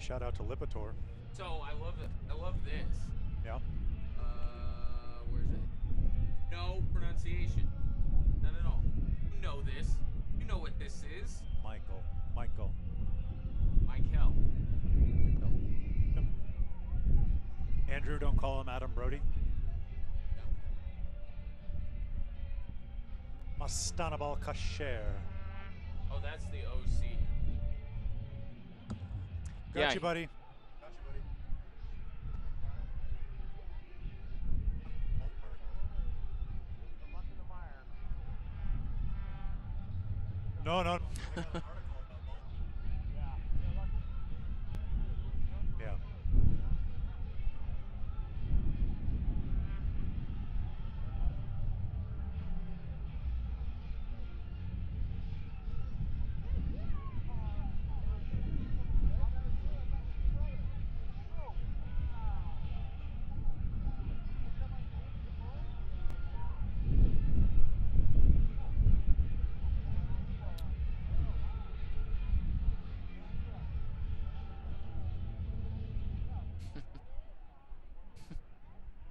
Shout out to Lipitor. So I love it. I love this. Yeah. Where's it? No pronunciation. None at all. You know this. You know what this is. Michael. Michael. Yep. Andrew, don't call him Adam Brody. Mastanabal Kasher. Oh, that's the OC. Got you, buddy. No. Yeah.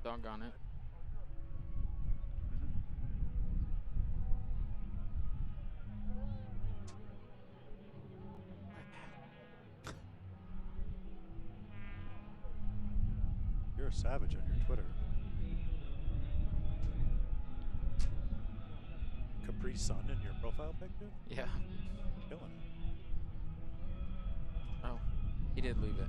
Doggone it. You're a savage on your Twitter. Capri Sun in your profile picture? Yeah. Killing it. Oh, he did leave it.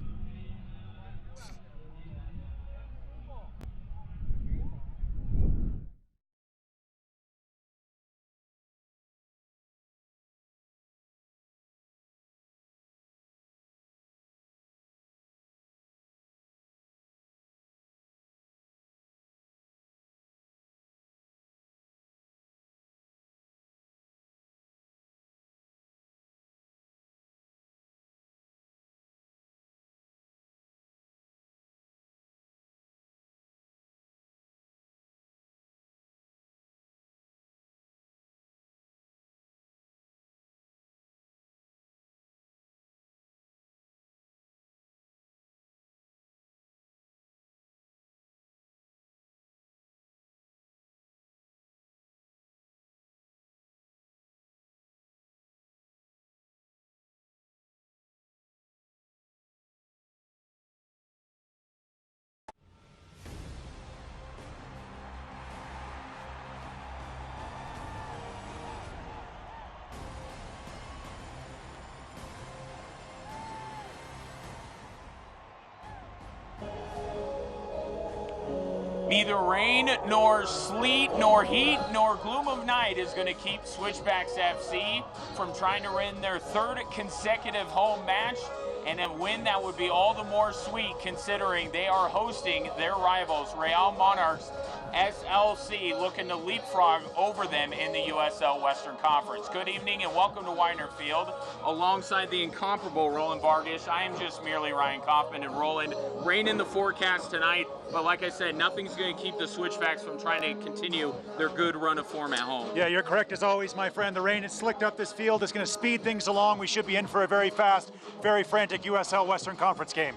Neither rain, nor sleet, nor heat, nor gloom of night is going to keep Switchbacks FC from trying to win their third consecutive home match, and a win that would be all the more sweet considering they are hosting their rivals, Real Monarchs SLC, looking to leapfrog over them in the USL Western Conference. Good evening and welcome to Weiner Field. Alongside the incomparable Roland Vargas, I am just merely Ryan Kaufman. And Roland, rain in the forecast tonight, but like I said, nothing's going to keep the Switchbacks from trying to continue their good run of form at home. Yeah, you're correct as always, my friend. The rain has slicked up this field. It's going to speed things along. We should be in for a very fast, very frantic USL Western Conference game.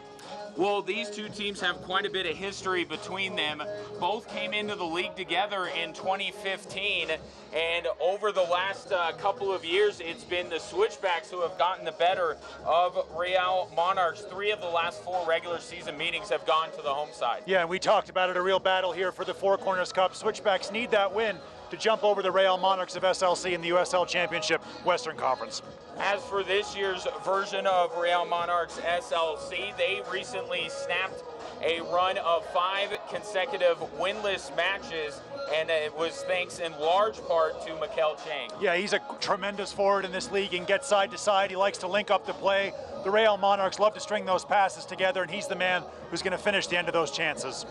Well, these two teams have quite a bit of history between them. Both came into the league together in 2015, and over the last couple of years, it's been the Switchbacks who have gotten the better of Real Monarchs. 3 of the last 4 regular season meetings have gone to the home side. Yeah, and we talked about it, a real battle here for the Four Corners Cup. Switchbacks need that win to jump over the Real Monarchs of SLC in the USL Championship Western Conference. As for this year's version of Real Monarchs SLC, they recently snapped a run of 5 consecutive winless matches, and it was thanks in large part to Mikel Chang. Yeah, he's a tremendous forward in this league and gets side to side. He likes to link up the play. The Real Monarchs love to string those passes together, and he's the man who's going to finish the end of those chances.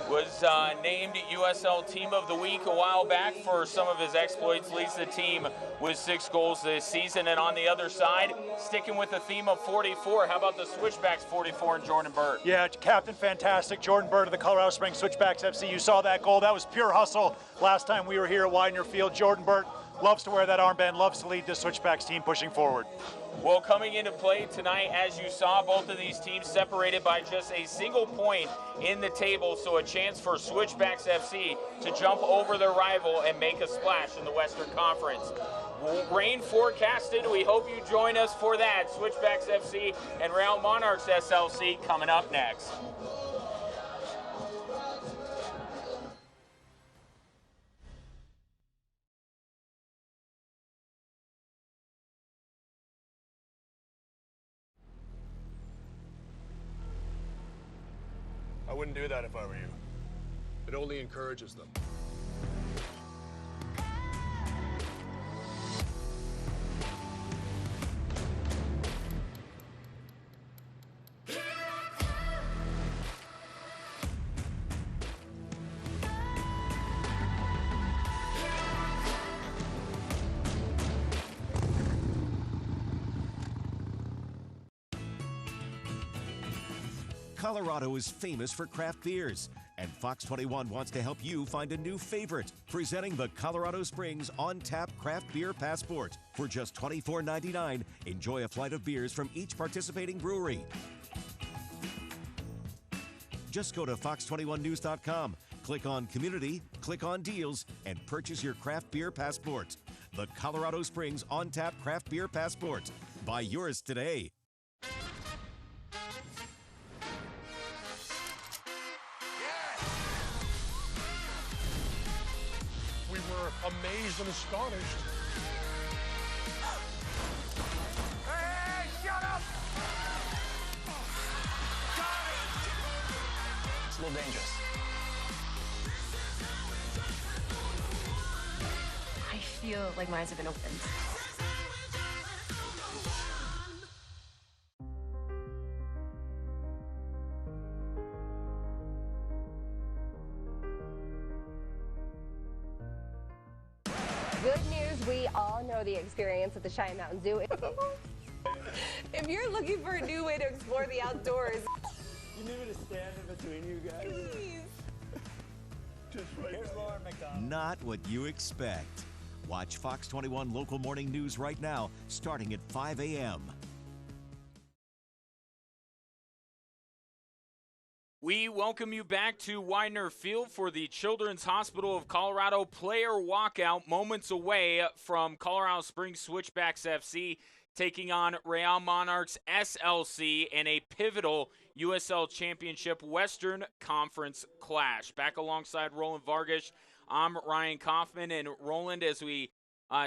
Was named USL Team of the Week a while back for some of his exploits, leads the team with 6 goals this season. And on the other side, sticking with the theme of 44, how about the Switchbacks 44 and Jordan Bird? Yeah, Captain Fantastic, Jordan Bird of the Colorado Springs Switchbacks FC. You saw that goal. That was pure hustle last time we were here at Widener Field. Jordan Bird loves to wear that armband, loves to lead the Switchbacks team pushing forward. Well, coming into play tonight, as you saw, both of these teams separated by just a single point in the table, so a chance for Switchbacks FC to jump over their rival and make a splash in the Western Conference. Rain forecasted. We hope you join us for that. Switchbacks FC and Real Monarchs SLC coming up next. I wouldn't do that if I were you. It only encourages them. Colorado is famous for craft beers, and Fox 21 wants to help you find a new favorite. Presenting the Colorado Springs On-Tap Craft Beer Passport. For just $24.99, enjoy a flight of beers from each participating brewery. Just go to fox21news.com, click on Community, click on Deals, and purchase your craft beer passport. The Colorado Springs On-Tap Craft Beer Passport. Buy yours today. We were amazed and astonished. Hey, shut up! It's a little dangerous. I feel like my eyes have been opened. Good news, we all know the experience at the Cheyenne Mountain Zoo. If you're looking for a new way to explore the outdoors, You need me to stand in between you guys? please. Here's Lauren McDonald. Not what you expect. Watch Fox 21 Local Morning News right now, starting at 5 a.m. We welcome you back to Widener Field for the Children's Hospital of Colorado player walkout, moments away from Colorado Springs Switchbacks FC taking on Real Monarchs SLC in a pivotal USL Championship Western Conference clash. Back alongside Roland Vargas, I'm Ryan Kaufman. And Roland, as we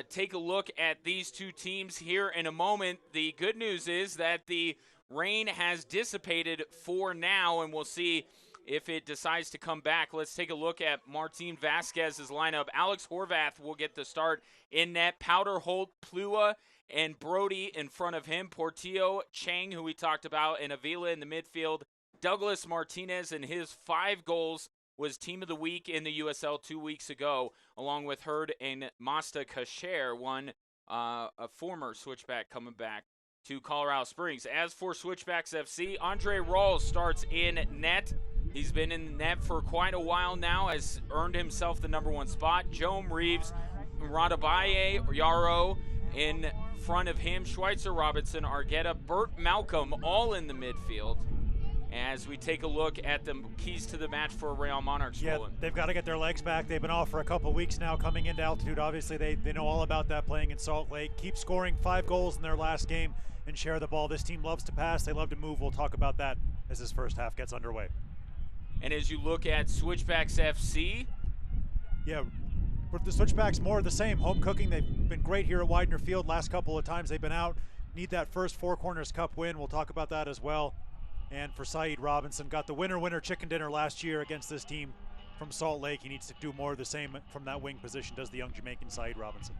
take a look at these two teams here in a moment, the good news is that the rain has dissipated for now, and we'll see if it decides to come back. Let's take a look at Martin Vasquez's lineup. Alex Horvath will get the start in net. Powderholt, Plua, and Brody in front of him. Portillo, Chang, who we talked about, and Avila in the midfield. Douglas Martinez and his 5 goals was Team of the Week in the USL 2 weeks ago, along with Hurd and Masta Kasher, a former Switchback coming back to Colorado Springs. As for Switchbacks FC, Andre Rawls starts in net. He's been in net for quite a while now, has earned himself the #1 spot. Joam Reeves, Radabaye, Yarrow in front of him, Schweitzer, Robinson, Argueta, Burt Malcolm, all in the midfield. As we take a look at the keys to the match for Real Monarchs. Yeah, Roland. they've got to get their legs back. They've been off for a couple weeks now coming into altitude. Obviously, they know all about that playing in Salt Lake. Keep scoring 5 goals in their last game and share the ball. This team loves to pass. They love to move. We'll talk about that as this first half gets underway. And as you look at Switchbacks FC, Yeah, but the Switchbacks more of the same. Home cooking. They've been great here at Widener Field. Last couple of times they've been out. Need that first Four Corners Cup win. We'll talk about that as well. And for Saeed Robinson, got the winner chicken dinner last year against this team from Salt Lake. He needs to do more of the same from that wing position, does the young Jamaican Saeed Robinson.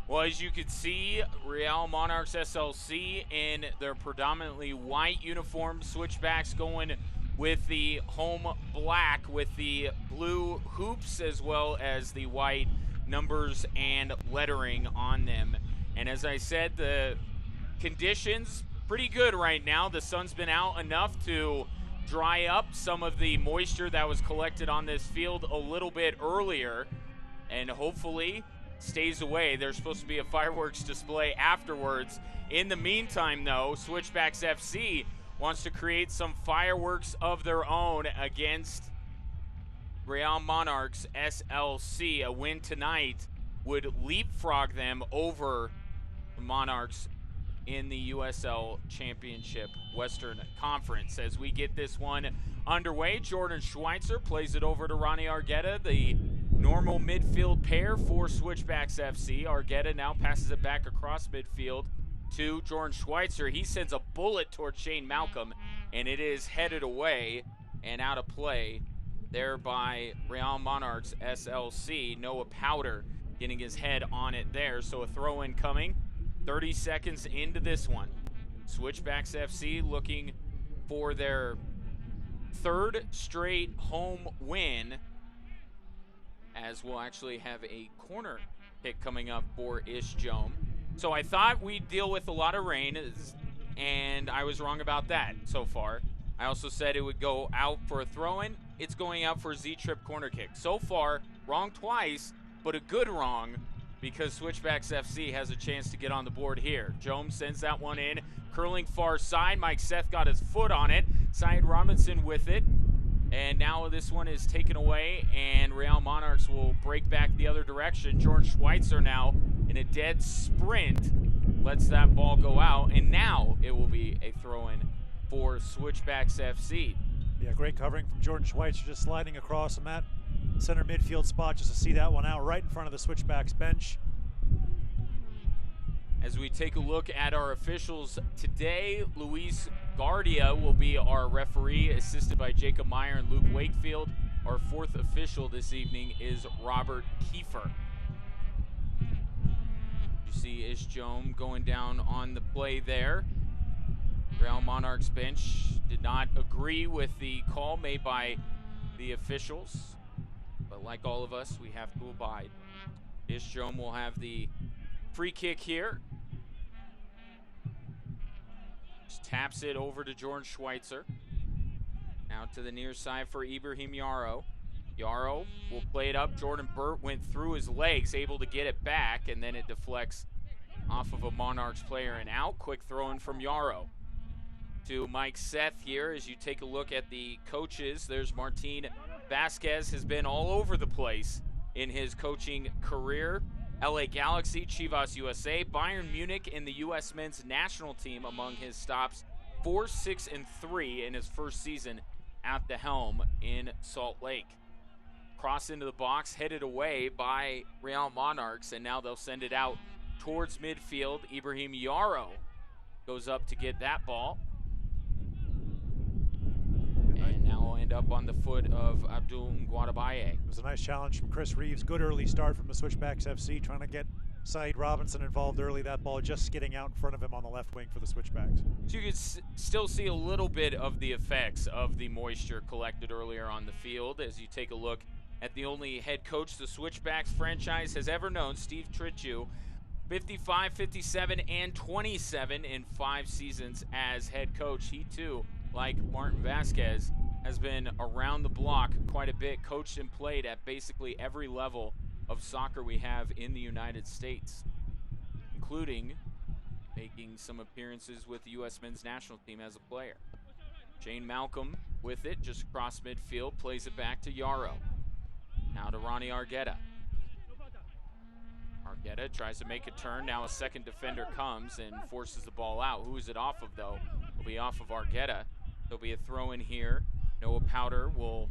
well, as you can see, Real Monarchs SLC in their predominantly white uniforms, Switchbacks going with the home black with the blue hoops as well as the white numbers and lettering on them. And as I said, the conditions pretty good right now. The sun's been out enough to dry up some of the moisture that was collected on this field a little bit earlier. And hopefully stays away. There's supposed to be a fireworks display afterwards. In the meantime, though, Switchbacks FC wants to create some fireworks of their own against Real Monarchs SLC. A win tonight would leapfrog them over the Monarchs in the USL Championship Western Conference. As we get this one underway, Jordan Schweitzer plays it over to Ronnie Argueta, the normal midfield pair for Switchbacks FC. Argueta now passes it back across midfield to Jordan Schweitzer. He sends a bullet towards Shane Malcolm, and it is headed away and out of play there by Real Monarchs SLC. Noah Powder getting his head on it there, so a throw-in coming 30 seconds into this one. Switchbacks FC looking for their third straight home win, as we'll actually have a corner kick coming up for Ishjome. So I thought we'd deal with a lot of rain, and I was wrong about that so far. I also said it would go out for a throw-in. It's going out for a Z-trip corner kick. So far, wrong twice, but a good wrong, because Switchbacks FC has a chance to get on the board here. Jones sends that one in, curling far side. Mike Seth got his foot on it. Syed Robinson with it. And now this one is taken away, and Real Monarchs will break back the other direction. George Schweitzer now in a dead sprint lets that ball go out, and now it will be a throw-in for Switchbacks FC. Yeah, great covering from Jordan Schweitzer, just sliding across from that center midfield spot just to see that one out right in front of the Switchbacks bench. As we take a look at our officials today, Luis Guardia will be our referee, assisted by Jacob Meyer and Luke Wakefield. Our fourth official this evening is Robert Kiefer. You see Ishjome going down on the play there. Real Monarchs bench did not agree with the call made by the officials, but like all of us, we have to abide. Ishjome will have the free kick here. Just taps it over to Jordan Schweitzer. Now to the near side for Ibrahim Yarrow. Yarrow will play it up. Jordan Burt went through his legs, able to get it back, and then it deflects off of a Monarchs player and out. Quick throw in from Yarrow to Mike Seth here. As you take a look at the coaches, there's Martin Vasquez, has been all over the place in his coaching career. LA Galaxy, Chivas USA, Bayern Munich, and the U.S. men's national team among his stops. 4, 6, and 3 in his first season at the helm in Salt Lake. Cross into the box, headed away by Real Monarchs, and now they'll send it out towards midfield. Ibrahim Yarrow goes up to get that ball. And now will end up on the foot of Abdul Nguadabaye. It was a nice challenge from Chris Reeves. Good early start from the Switchbacks FC, trying to get Syed Robinson involved early. That ball just skidding out in front of him on the left wing for the Switchbacks. So you could still see a little bit of the effects of the moisture collected earlier on the field as you take a look at the only head coach the Switchbacks franchise has ever known, Steve Tritchu. 55, 57, and 27 in 5 seasons as head coach. He too, like Martin Vasquez, has been around the block quite a bit, coached and played at basically every level of soccer we have in the United States, including making some appearances with the U.S. men's national team as a player. Shane Malcolm with it, just across midfield, plays it back to Yarrow. Now to Ronnie Argueta. Argueta tries to make a turn. Now a second defender comes and forces the ball out. Who is it off of, though? It'll be off of Argueta. There'll be a throw in here. Noah Powder will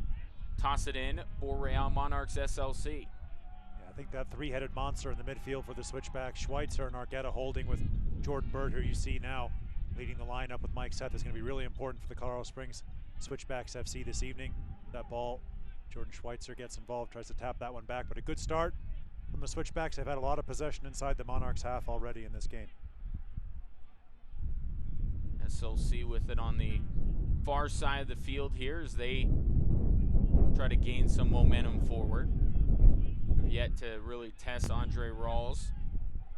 toss it in for Real Monarchs SLC. Yeah, I think that three-headed monster in the midfield for the Switchbacks, Schweitzer and Argueta holding with Jordan Burt, who you see now leading the lineup with Mike Seth, is going to be really important for the Colorado Springs Switchbacks FC this evening. That ball, Jordan Schweitzer gets involved, tries to tap that one back, but a good start from the Switchbacks. They've had a lot of possession inside the Monarchs half already in this game. SLC with it on the far side of the field here as they try to gain some momentum forward. Have yet to really test Andre Rawls.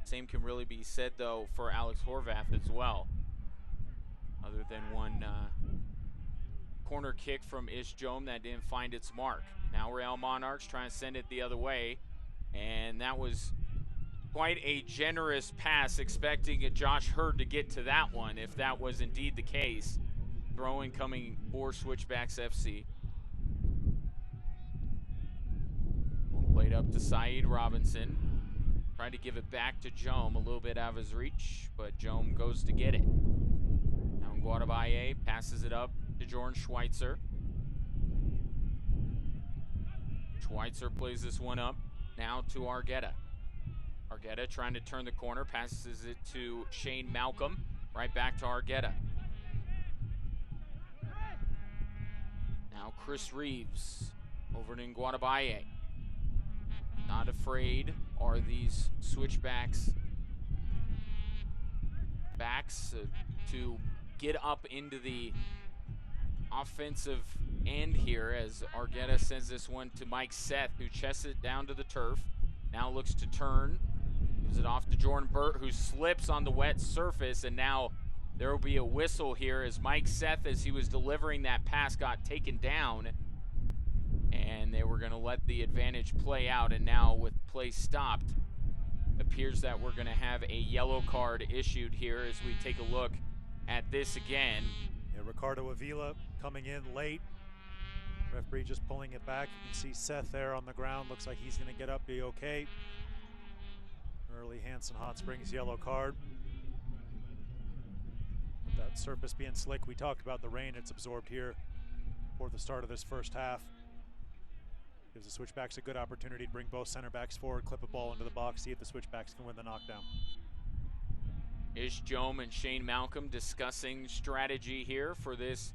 Same can really be said, though, for Alex Horvath as well. Other than one corner kick from Ishjome that didn't find its mark. Now Real Monarchs trying to send it the other way, and that was quite a generous pass, expecting Josh Hurd to get to that one, if that was indeed the case. Throwing coming for Switchbacks FC. Played up to Saeed Robinson. Trying to give it back to Jome, a little bit out of his reach, but Jome goes to get it. Now Guadabaye passes it up to Jordan Schweitzer. Schweitzer plays this one up now to Argueta. Argueta trying to turn the corner, passes it to Shane Malcolm. Right back to Argueta. Now Chris Reeves over to Guadabaye. Not afraid are these Switchbacks backs to get up into the offensive end here as Argueta sends this one to Mike Seth, who chests it down to the turf. Now looks to turn. Gives it off to Jordan Burt, who slips on the wet surface, and now there will be a whistle here as Mike Seth, as he was delivering that pass, got taken down. And they were going to let the advantage play out, and now with play stopped, appears that we're going to have a yellow card issued here as we take a look at this again. Yeah, Ricardo Avila coming in late. Referee just pulling it back. You can see Seth there on the ground. Looks like he's going to get up, be okay. Early Hanson Hot Springs yellow card. With that surface being slick, we talked about the rain it's absorbed here for the start of this first half. Gives the Switchbacks a good opportunity to bring both center backs forward, clip a ball into the box, see if the Switchbacks can win the knockdown. Ish Jome and Shane Malcolm discussing strategy here for this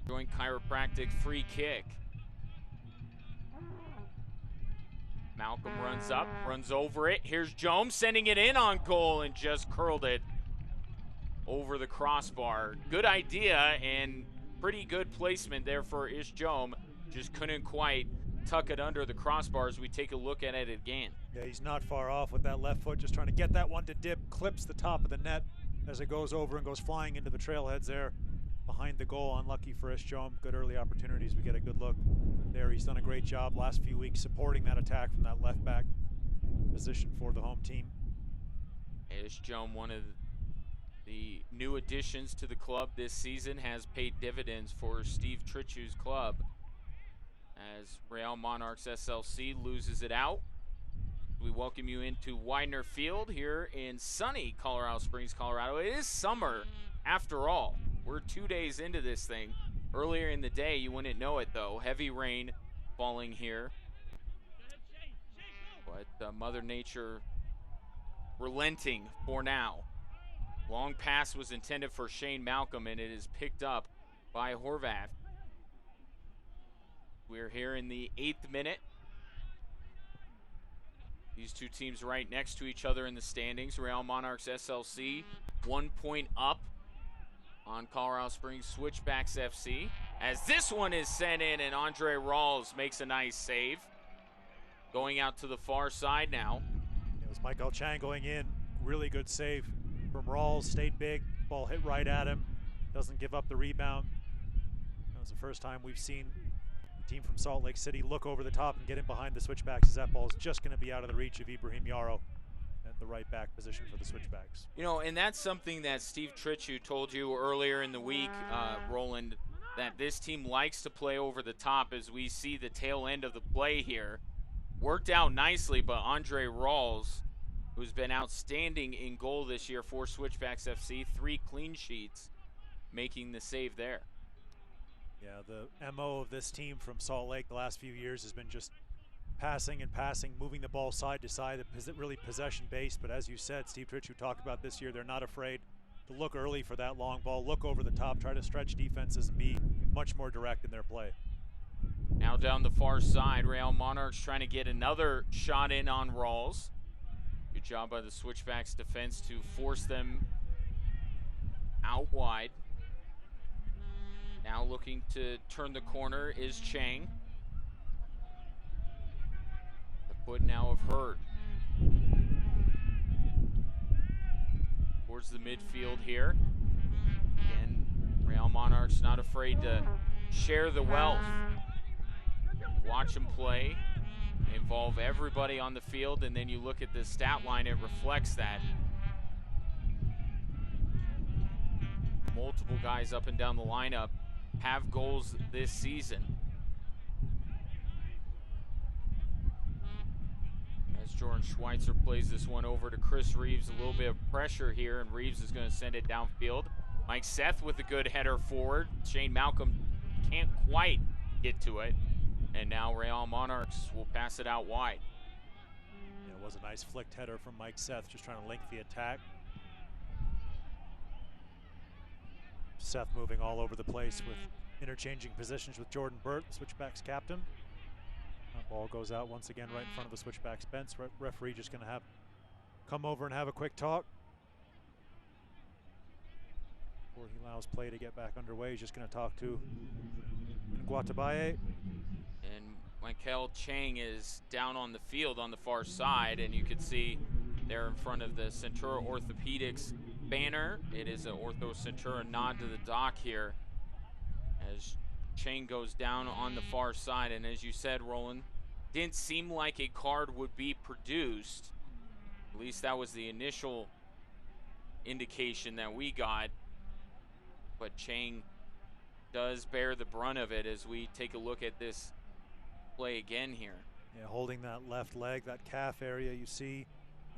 joint chiropractic free kick. Malcolm runs up, runs over it. Here's Jome sending it in on goal and just curled it over the crossbar. Good idea and pretty good placement there for Ish Jome. Just couldn't quite tuck it under the crossbar as we take a look at it again. Yeah, he's not far off with that left foot, just trying to get that one to dip, clips the top of the net as it goes over and goes flying into the trailheads there behind the goal. Unlucky for Ishjome. Good early opportunities. We get a good look there. He's done a great job last few weeks supporting that attack from that left back position for the home team. Ishjome, one of the new additions to the club this season, has paid dividends for Steve Trichu's club as Real Monarchs SLC loses it out. We welcome you into Widener Field here in sunny Colorado Springs, Colorado. It is summer after all. We're 2 days into this thing. Earlier in the day, you wouldn't know it though. Heavy rain falling here. But Mother Nature relenting for now. Long pass was intended for Shane Malcolm, and it is picked up by Horvath. We're here in the 8th minute. These two teams right next to each other in the standings. Real Monarchs SLC 1 point up on Colorado Springs Switchbacks FC. As this one is sent in, and Andre Rawls makes a nice save. Going out to the far side now. It was Michael Chang going in. Really good save from Rawls. Stayed big. Ball hit right at him. Doesn't give up the rebound. That was the first time we've seen team from Salt Lake City look over the top and get in behind the Switchbacks, as that ball is just going to be out of the reach of Ibrahim Yarrow at the right back position for the Switchbacks. You know, and that's something that Steve Trichu told you earlier in the week, Roland, that this team likes to play over the top as we see the tail end of the play here. Worked out nicely, but Andre Rawls, who's been outstanding in goal this year for Switchbacks FC, 3 clean sheets, making the save there. Yeah, the MO of this team from Salt Lake the last few years has been just passing and passing, moving the ball side to side, really possession-based. But as you said, Steve Trichu talked about this year, they're not afraid to look early for that long ball, look over the top, try to stretch defenses and be much more direct in their play. Now down the far side, Real Monarchs trying to get another shot in on Rawls. Good job by the Switchbacks defense to force them out wide. Now looking to turn the corner is Chang. The foot now of Hurd. Towards the midfield here. Again, Real Monarchs not afraid to share the wealth. Watch them play. involve everybody on the field, and then you look at the stat line, it reflects that. Multiple guys up and down the lineup have goals this season. As Jordan Schweitzer plays this one over to Chris Reeves, a little bit of pressure here, and Reeves is going to send it downfield. Mike Seth with a good header forward. Shane Malcolm can't quite get to it. And now Real Monarchs will pass it out wide. Yeah, it was a nice flicked header from Mike Seth, just trying to link the attack. Seth moving all over the place with interchanging positions with Jordan Burt, the Switchbacks captain. That ball goes out once again right in front of the Switchbacks bench. Referee just going to come over and have a quick talk. Before he allows play to get back underway, he's just going to talk to Nguatabaye. And Michael Chang is down on the field on the far side, and you can see there in front of the Centura Orthopedics banner. It is an Ortho Centura nod to the dock here as Chang goes down on the far side. And as you said, Roland, didn't seem like a card would be produced. At least that was the initial indication that we got. But Chang does bear the brunt of it as we take a look at this play again here. Yeah, holding that left leg, that calf area, you see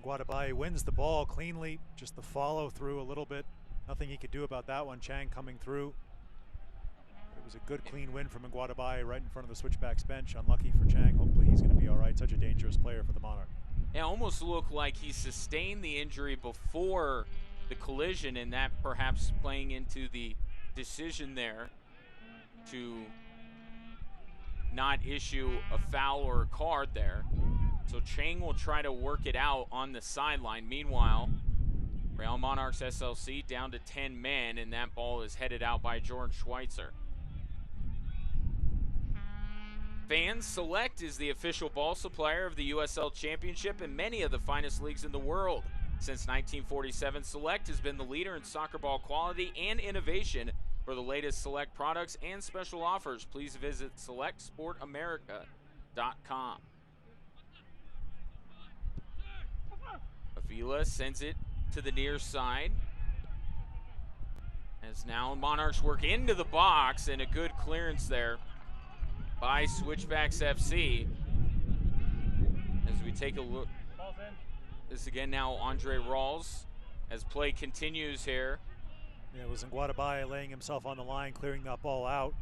Nguatabaye wins the ball cleanly, just the follow through a little bit. Nothing he could do about that one. Chang coming through. It was a good clean win from Nguatabaye right in front of the Switchbacks bench. Unlucky for Chang. Hopefully he's going to be all right. Such a dangerous player for the Monarch. It almost looked like he sustained the injury before the collision, and that perhaps playing into the decision there to not issue a foul or a card there. So Chang will try to work it out on the sideline. Meanwhile, Real Monarchs SLC down to 10 men, and that ball is headed out by Jordan Schweitzer. Fans, Select is the official ball supplier of the USL Championship and many of the finest leagues in the world. Since 1947, Select has been the leader in soccer ball quality and innovation. For the latest Select products and special offers, please visit selectsportamerica.com. Avila sends it to the near side. As now Monarchs work into the box, and a good clearance there by Switchbacks FC. As we take a look, this again now Andre Rawls as play continues here. Yeah, it was Nguatabaye laying himself on the line, clearing that ball out.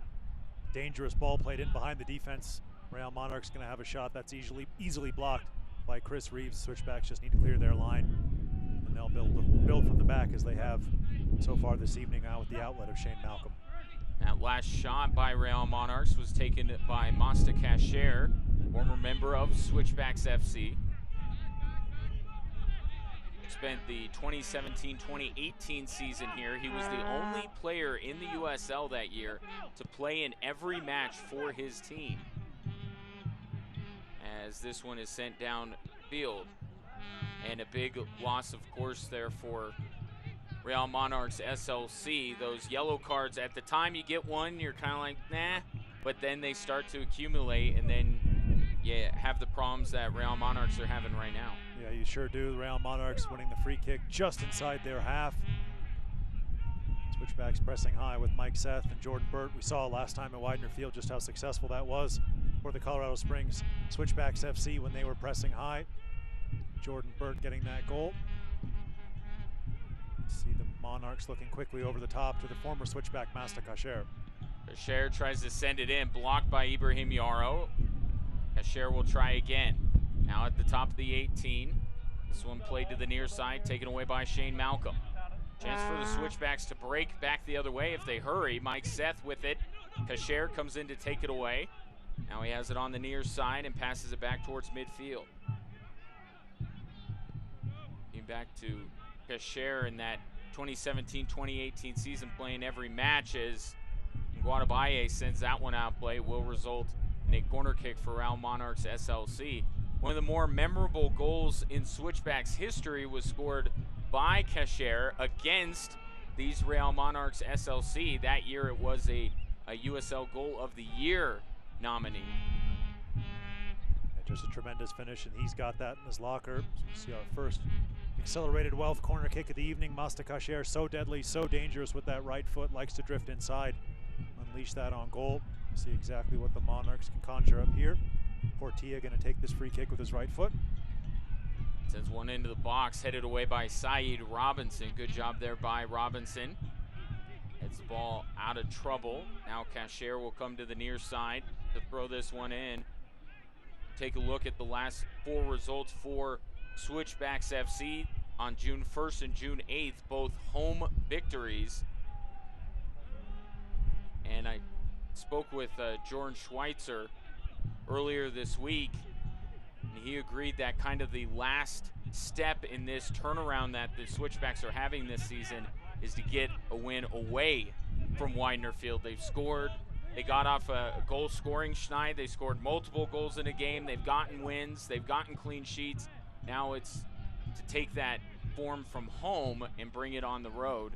Dangerous ball played in behind the defense. Real Monarchs going to have a shot that's easily blocked by Chris Reeves. Switchbacks just need to clear their line, and they'll build from the back as they have so far this evening out with the outlet of Shane Malcolm. That last shot by Real Monarchs was taken by Masta Kasher, former member of Switchbacks FC. Spent the 2017-2018 season here. He was the only player in the USL that year to play in every match for his team. As this one is sent downfield. And a big loss, of course, there for Real Monarchs SLC. Those yellow cards, at the time you get one, you're kind of like, nah. But then they start to accumulate, and then you have the problems that Real Monarchs are having right now. Yeah, you sure do. The Real Monarchs winning the free kick just inside their half. Switchbacks pressing high with Mike Seth and Jordan Burt. We saw last time at Widener Field just how successful that was for the Colorado Springs Switchbacks FC when they were pressing high. Jordan Burt getting that goal. See the Monarchs looking quickly over the top to the former Switchback Masta Kasher. Kasher tries to send it in, blocked by Ibrahim Yaro. Kasher will try again. Now at the top of the 18. This one played to the near side, taken away by Shane Malcolm. Chance for the Switchbacks to break back the other way if they hurry. Mike Seth with it. Kasher comes in to take it away. Now he has it on the near side and passes it back towards midfield. Getting back to Kasher in that 2017-2018 season, playing every match as Nguatabaye sends that one out play. Will result in a corner kick for Real Monarchs SLC. One of the more memorable goals in Switchbacks history was scored by Kasher against these Real Monarchs SLC. That year it was a USL Goal of the Year nominee. Just a tremendous finish, and he's got that in his locker. So we'll see our first accelerated wealth corner kick of the evening. Masta Kasher, so deadly, so dangerous with that right foot, likes to drift inside. Unleash that on goal. See exactly what the Monarchs can conjure up here. Portilla going to take this free kick with his right foot. Sends one into the box, headed away by Saeed Robinson. Good job there by Robinson. Heads the ball out of trouble. Now Kasher will come to the near side to throw this one in. Take a look at the last 4 results for Switchbacks FC on June 1st and June 8th, both home victories. And I spoke with Jordan Schweitzer earlier this week, and he agreed that kind of the last step in this turnaround that the Switchbacks are having this season is to get a win away from Widener Field. They've scored. They got off a goal-scoring schneid. They scored multiple goals in a game. They've gotten wins. They've gotten clean sheets. Now it's to take that form from home and bring it on the road.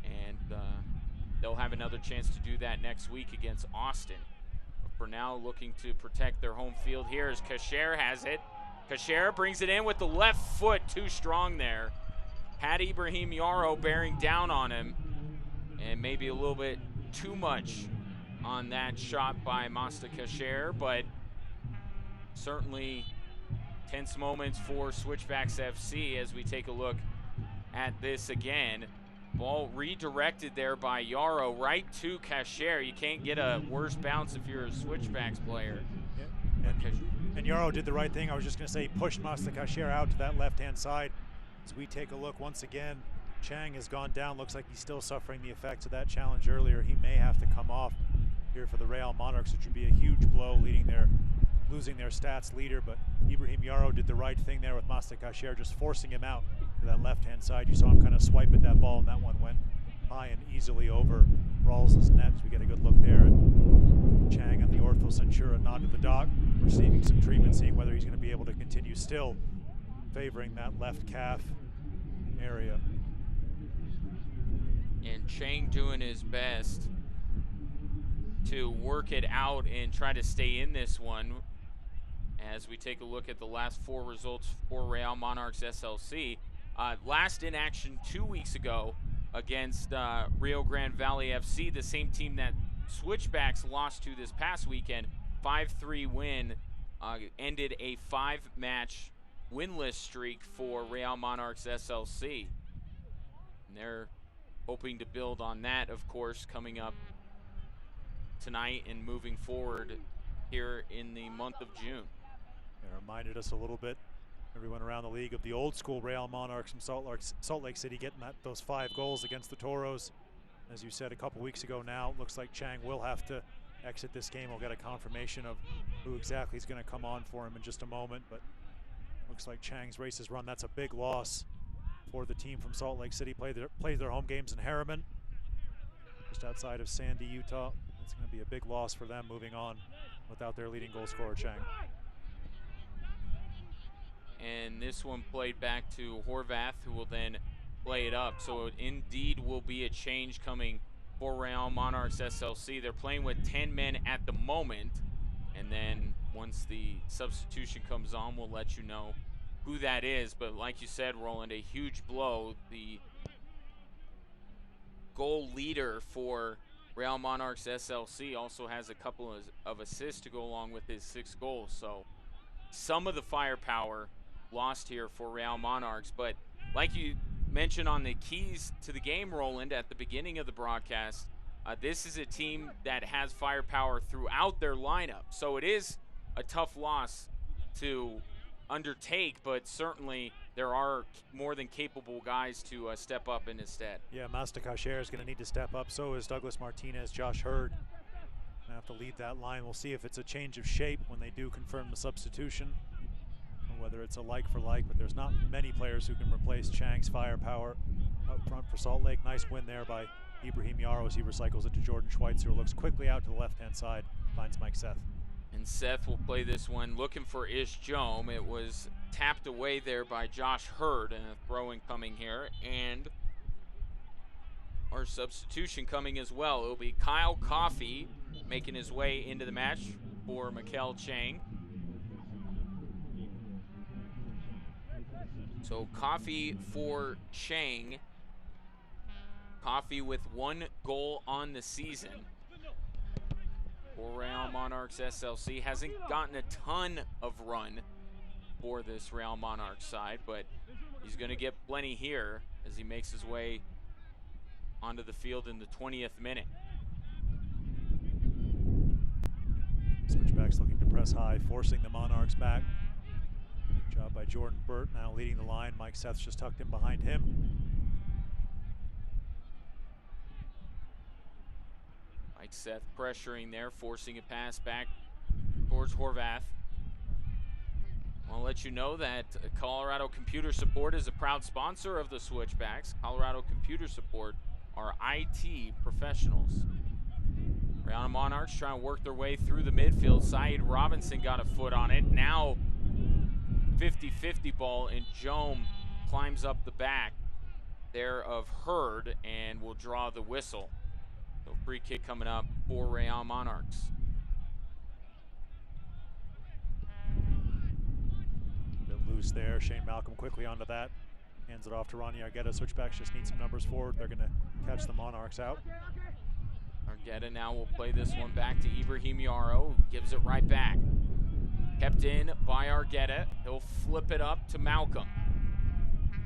And they'll have another chance to do that next week against Austin. But for now, looking to protect their home field here as Kasher has it. Kasher brings it in with the left foot, too strong there. Had Ibrahim Yarrow bearing down on him, and maybe a little bit too much on that shot by Masta Kasher, but certainly tense moments for Switchbacks FC as we take a look at this again. Ball redirected there by Yarrow right to Kasher. You can't get a worse bounce if you're a Switchbacks player. Yeah. And Yarrow did the right thing. I was just going to say he pushed Masta Kasher out to that left-hand side. As we take a look once again, Chang has gone down. Looks like he's still suffering the effects of that challenge earlier. He may have to come off here for the Real Monarchs, which would be a huge blow, losing their stats leader. But Ibrahim Yarrow did the right thing there with Masta Kasher, just forcing him out to that left-hand side. You saw him kind of swipe at that ball, and that one went high and easily over Rawls' net. So we get a good look there at Chang at the Ortho Centura, nod to the doc, receiving some treatment, seeing whether he's going to be able to continue, still favoring that left calf area. And Chang doing his best to work it out and try to stay in this one. As we take a look at the last 4 results for Real Monarchs SLC. Last in action 2 weeks ago against Rio Grande Valley FC, the same team that Switchbacks lost to this past weekend. 5-3 win, ended a 5-match winless streak for Real Monarchs SLC. And they're hoping to build on that, of course, coming up tonight and moving forward here in the month of June. It reminded us a little bit, everyone around the league, of the old school Real Monarchs from Salt Lake City getting those 5 goals against the Toros. As you said a couple weeks ago now, it looks like Chang will have to exit this game. We'll get a confirmation of who exactly is going to come on for him in just a moment, but looks like Chang's race is run. That's a big loss for the team from Salt Lake City. Plays their home games in Harriman, just outside of Sandy, Utah. It's going to be a big loss for them moving on without their leading goal scorer, Chang. And this one played back to Horvath, who will then play it up. So it indeed will be a change coming for Real Monarchs SLC. They're playing with 10 men at the moment, and then once the substitution comes on, we'll let you know who that is. But like you said, Roland, a huge blow. The goal leader for Real Monarchs SLC also has a couple of assists to go along with his 6 goals. So some of the firepower lost here for Real Monarchs. But like you mentioned on the keys to the game, Roland, at the beginning of the broadcast, this is a team that has firepower throughout their lineup. So it is a tough loss to undertake, but certainly there are more than capable guys to step up in his stead. Yeah, Masta Kasher is going to need to step up. So is Douglas Martinez, Josh Hurd. Going to have to lead that line. We'll see if it's a change of shape when they do confirm the substitution, or whether it's a like for like, but there's not many players who can replace Chang's firepower up front for Salt Lake. Nice win there by Ibrahim Yarrow as he recycles it to Jordan Schweitzer, who looks quickly out to the left-hand side, finds Mike Seth. And Seth will play this one looking for Ish Jome. It was tapped away there by Josh Hurd, and a throw-in coming here. And our substitution coming as well. It'll be Kyle Coffey making his way into the match for Mikel Chang. So Coffee for Chang. Coffee with 1 goal on the season. For Real Monarchs SLC. Hasn't gotten a ton of run for this Real Monarchs side, but he's going to get plenty here as he makes his way onto the field in the 20th minute. Switchbacks looking to press high, forcing the Monarchs back. Good job by Jordan Burt, now leading the line. Mike Seth's just tucked in behind him. Mike Seth pressuring there, forcing a pass back towards Horvath. I'll let you know that Colorado Computer Support is a proud sponsor of the Switchbacks. Colorado Computer Support are IT professionals. Real Monarchs trying to work their way through the midfield. Saeed Robinson got a foot on it. Now 50-50 ball, and Jome climbs up the back there of Hurd and will draw the whistle. So free kick coming up for Real Monarchs. Bit loose there. Shane Malcolm quickly onto that. Hands it off to Ronnie Argueta. Switchbacks just need some numbers forward. They're going to catch the Monarchs out. Argueta now will play this one back to Ibrahim Yarrow. Gives it right back. Kept in by Argueta. He'll flip it up to Malcolm.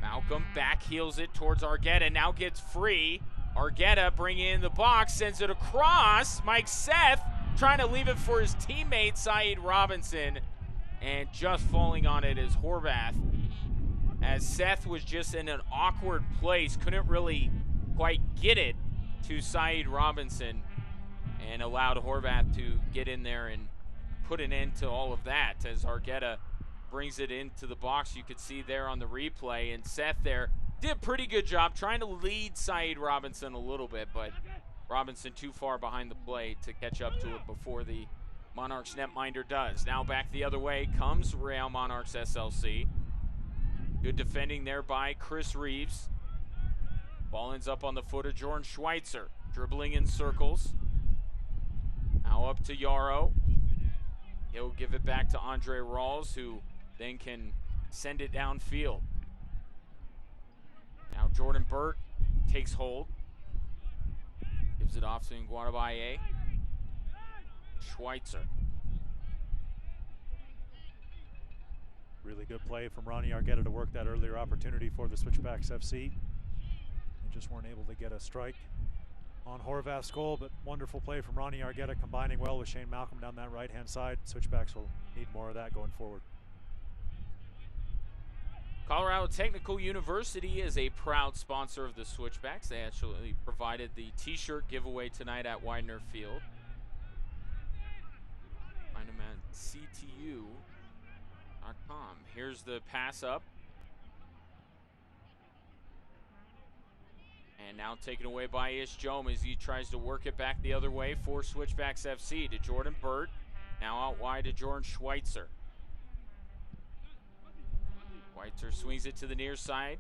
Malcolm back heels it towards Argueta. Now gets free. Argueta bringing in the box. Sends it across. Mike Seth trying to leave it for his teammate Saeed Robinson. And just falling on it is Horvath. As Seth was just in an awkward place. Couldn't really quite get it to Saeed Robinson, and allowed Horvath to get in there and put an end to all of that as Argueta brings it into the box. You could see there on the replay, and Seth there did a pretty good job trying to lead Saeed Robinson a little bit, but Robinson too far behind the play to catch up to it before the Monarchs netminder does. Now back the other way comes Real Monarchs SLC. Good defending there by Chris Reeves. Ball ends up on the foot of Jordan Schweitzer, dribbling in circles. Now up to Yarrow. He'll give it back to Andre Rawls, who then can send it downfield. Now Jordan Burt takes hold. Gives it off to Nguadabaye. Schweitzer. Really good play from Ronnie Argueta to work that earlier opportunity for the Switchbacks FC. Just weren't able to get a strike on Horvath's goal, but wonderful play from Ronnie Argueta, combining well with Shane Malcolm down that right-hand side. Switchbacks will need more of that going forward. Colorado Technical University is a proud sponsor of the Switchbacks. They actually provided the t-shirt giveaway tonight at Widener Field. Find them at ctu.com. Here's the pass up. And now taken away by Ish Jome as he tries to work it back the other way for Switchbacks FC to Jordan Burt. Now out wide to Jordan Schweitzer. Schweitzer swings it to the near side.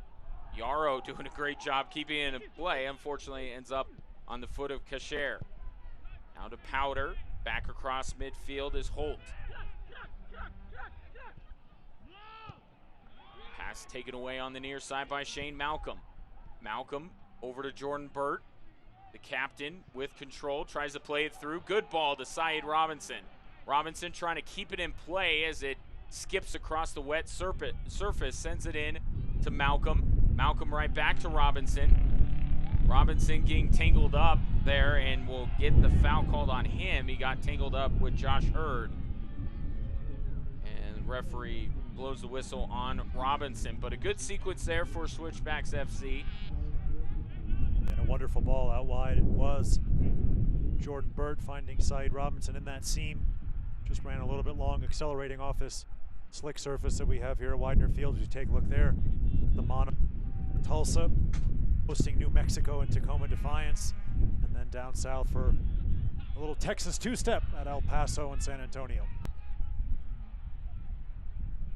Yarrow doing a great job keeping it in play. Unfortunately, ends up on the foot of Kasher. Now to Powder. Back across midfield is Holt. Pass taken away on the near side by Shane Malcolm. Malcolm over to Jordan Burt. The captain with control tries to play it through. Good ball to Saeed Robinson. Robinson trying to keep it in play as it skips across the wet surface. Sends it in to Malcolm. Malcolm right back to Robinson. Robinson getting tangled up there and will get the foul called on him. He got tangled up with Josh Hurd. And the referee blows the whistle on Robinson. But a good sequence there for Switchbacks FC. And a wonderful ball out wide it was. Jordan Burt finding Saeed Robinson in that seam. Just ran a little bit long, accelerating off this slick surface that we have here at Widener Field. As you take a look there, the Mono, Tulsa, hosting New Mexico and Tacoma Defiance, and then down south for a little Texas two-step at El Paso and San Antonio.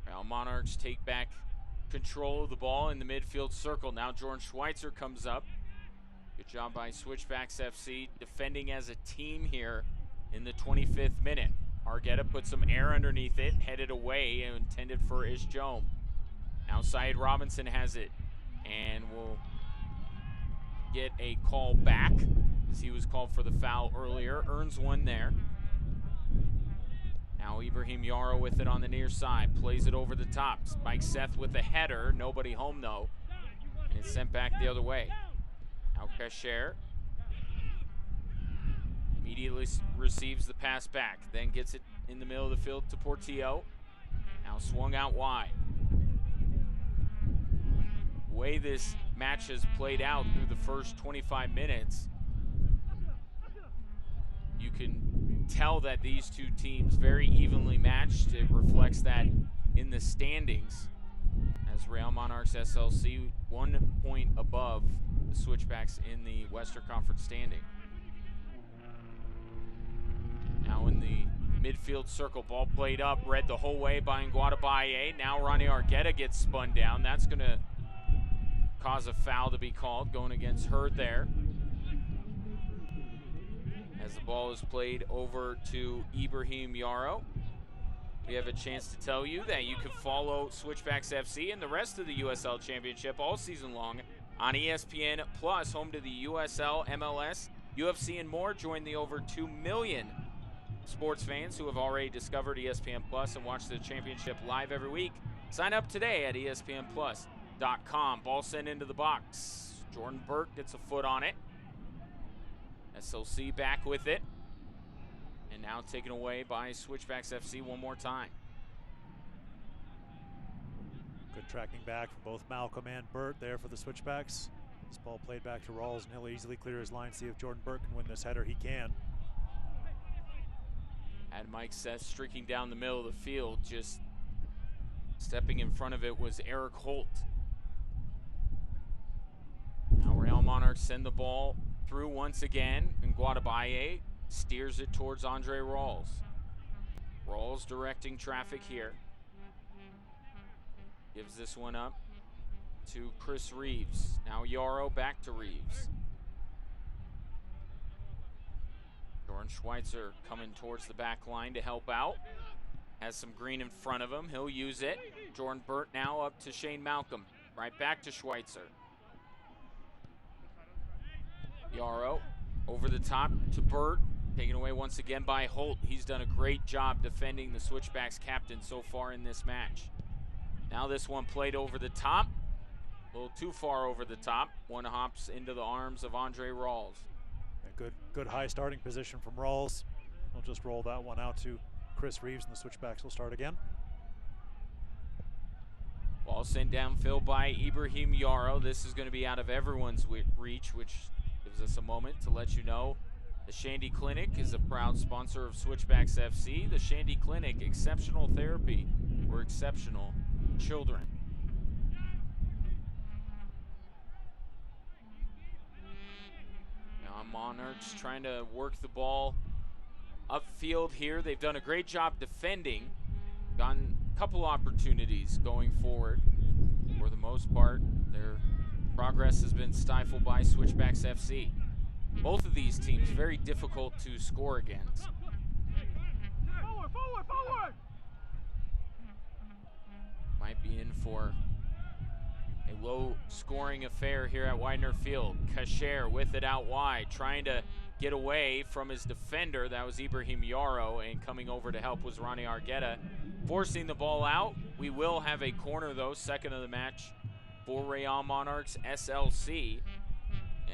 Real Monarchs take back control of the ball in the midfield circle. Now Jordan Schweitzer comes up. Good job by Switchbacks FC defending as a team here in the 25th minute. Argueta put some air underneath it, headed away and intended for Ish Jome. Now Syed Robinson has it and will get a call back as he was called for the foul earlier. Earns one there. Now Ibrahim Yarrow with it on the near side. Plays it over the top. Mike Seth with the header. Nobody home though. And it's sent back the other way. Now Kasher immediately receives the pass back. Then gets it in the middle of the field to Portillo. Now swung out wide. The way this match has played out through the first 25 minutes, you can tell that these two teams very evenly matched. It reflects that in the standings, as Real Monarchs SLC 1 point above the Switchbacks in the Western Conference standing. Now in the midfield circle, ball played up, read the whole way by Nguatabaye. Now Ronnie Argueta gets spun down. That's going to cause a foul to be called, going against Hurd there. As the ball is played over to Ibrahim Yarrow. We have a chance to tell you that you can follow Switchbacks FC and the rest of the USL Championship all season long on ESPN Plus, home to the USL, MLS, UFC, and more. Join the over 2 million sports fans who have already discovered ESPN Plus and watch the championship live every week. Sign up today at ESPNplus.com. Ball sent into the box. Jordan Burke gets a foot on it. SLC back with it. And now taken away by Switchbacks FC one more time. Good tracking back from both Malcolm and Burt there for the Switchbacks. This ball played back to Rawls, and he'll easily clear his line. See if Jordan Burke can win this header. He can. Had Mike Seth streaking down the middle of the field. Just stepping in front of it was Eric Holt. Now Real Monarchs send the ball through once again, and Nguatabaye steers it towards Andre Rawls. Rawls directing traffic here. Gives this one up to Chris Reeves. Now Yarrow back to Reeves. Jordan Schweitzer coming towards the back line to help out. Has some green in front of him. He'll use it. Jordan Burt now up to Shane Malcolm. Right back to Schweitzer. Yarrow over the top to Burt. Taken away once again by Holt. He's done a great job defending the Switchbacks captain so far in this match. Now this one played over the top. A little too far over the top. One hops into the arms of Andre Rawls. Good high starting position from Rawls. We'll just roll that one out to Chris Reeves, and the Switchbacks will start again. Ball sent downfield by Ibrahim Yarrow. This is going to be out of everyone's reach, which gives us a moment to let you know the Shandy Clinic is a proud sponsor of Switchbacks FC. The Shandy Clinic, exceptional therapy for exceptional children. Now Monarchs trying to work the ball upfield here. They've done a great job defending. Gotten a couple opportunities going forward. For the most part, their progress has been stifled by Switchbacks FC. Both of these teams very difficult to score against. Forward, forward, forward! Might be in for a low-scoring affair here at Widener Field. Kasher with it out wide, trying to get away from his defender. That was Ibrahim Yarrow, and coming over to help was Ronnie Argueta. Forcing the ball out. We will have a corner, though, second of the match for Real Monarchs SLC.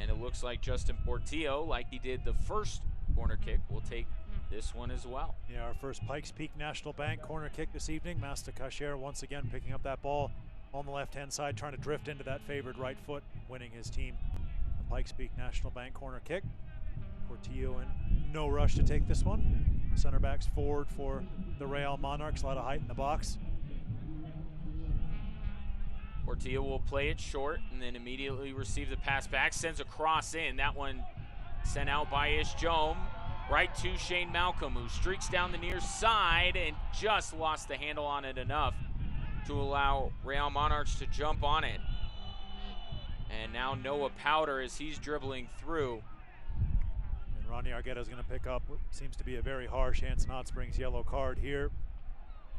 And it looks like Justin Portillo, like he did the first corner kick, will take this one as well. Yeah, our first Pikes Peak National Bank corner kick this evening. Master Kasher once again picking up that ball on the left-hand side, trying to drift into that favored right foot, winning his team the Pikes Peak National Bank corner kick. Portillo in no rush to take this one. Center backs forward for the Real Monarchs, a lot of height in the box. Portillo will play it short and then immediately receive the pass back. Sends a cross in. That one sent out by Ishjom. Right to Shane Malcolm, who streaks down the near side and just lost the handle on it enough to allow Real Monarchs to jump on it. And now Noah Powder as he's dribbling through. And Ronnie Argueta is going to pick up what seems to be a very harsh Hanson Hot Springs yellow card here.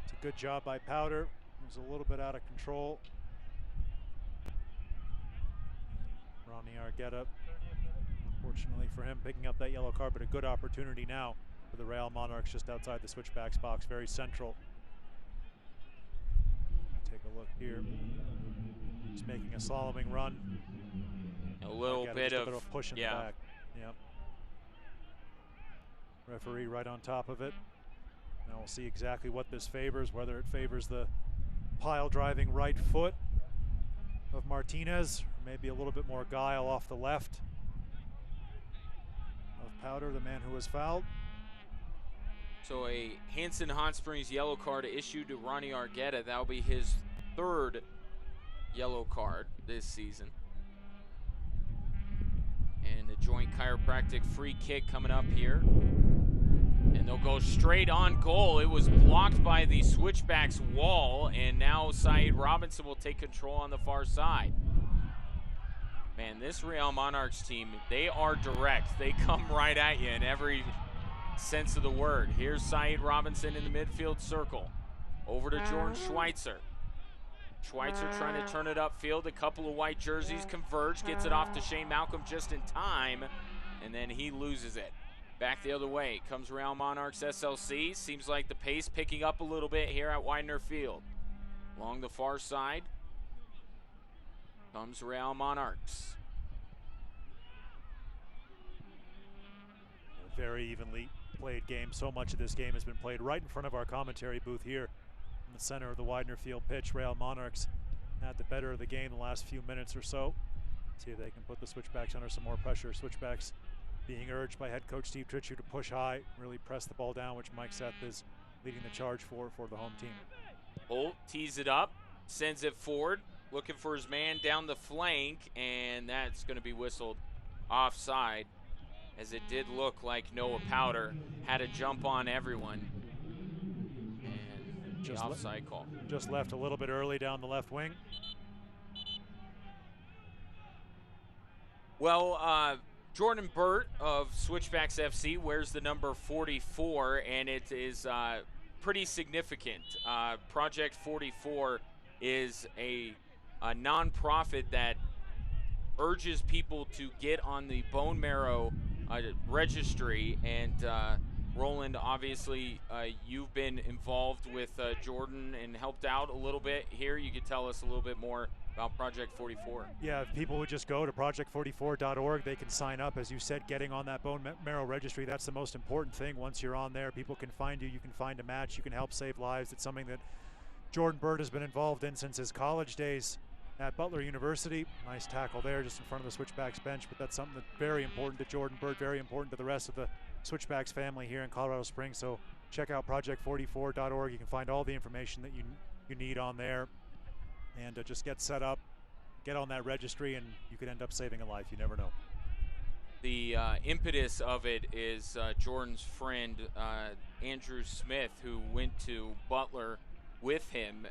It's a good job by Powder. He was a little bit out of control Ronnie Argueta, unfortunately for him, picking up that yellow card, but a good opportunity now for the Real Monarchs just outside the Switchbacks box, very central. Take a look here. Just making a slaloming run. A little bit of a push in the back. Yep. Referee right on top of it. Now we'll see exactly what this favors, whether it favors the pile driving right foot of Martinez, or maybe a little bit more guile off the left of Powder, the man who was fouled. So a Hanson Hot Springs yellow card issued to Ronnie Argueta. That'll be his third yellow card this season. And a joint chiropractic free kick coming up here. And they'll go straight on goal. It was blocked by the Switchbacks wall, and now Saeed Robinson will take control on the far side. Man, this Real Monarchs team, they are direct. They come right at you in every sense of the word. Here's Saeed Robinson in the midfield circle. Over to Jordan Schweitzer. Schweitzer trying to turn it upfield. A couple of white jerseys converge. Gets it off to Shane Malcolm just in time, and then he loses it. Back the other way comes Real Monarchs SLC. Seems like the pace picking up a little bit here at Widener Field. Along the far side comes Real Monarchs. A very evenly played game. So much of this game has been played right in front of our commentary booth here in the center of the Widener Field pitch. Real Monarchs had the better of the game the last few minutes or so. See if they can put the Switchbacks under some more pressure. Switchbacks being urged by head coach Steve Tritchard to push high, really press the ball down, which Mike Seth is leading the charge for the home team. Holt tees it up, sends it forward, looking for his man down the flank, and that's going to be whistled offside, as it did look like Noah Powder had a jump on everyone. And the offside call. Just left a little bit early down the left wing. Well, Jordan Burt of Switchbacks FC wears the number 44, and it is pretty significant. Project 44 is a nonprofit that urges people to get on the bone marrow registry. And Roland, obviously, you've been involved with Jordan and helped out a little bit here. You could tell us a little bit more about Project 44. Yeah, if people would just go to project44.org, they can sign up. As you said, getting on that bone marrow registry, that's the most important thing. Once you're on there, people can find you, you can find a match, you can help save lives. It's something that Jordan Burt has been involved in since his college days at Butler University. Nice tackle there just in front of the Switchbacks bench, but that's something that's very important to Jordan Burt, very important to the rest of the Switchbacks family here in Colorado Springs. So check out project44.org. You can find all the information that you need on there. And just get set up, get on that registry, and you could end up saving a life. You never know. The impetus of it is Jordan's friend, Andrew Smith, who went to Butler with him.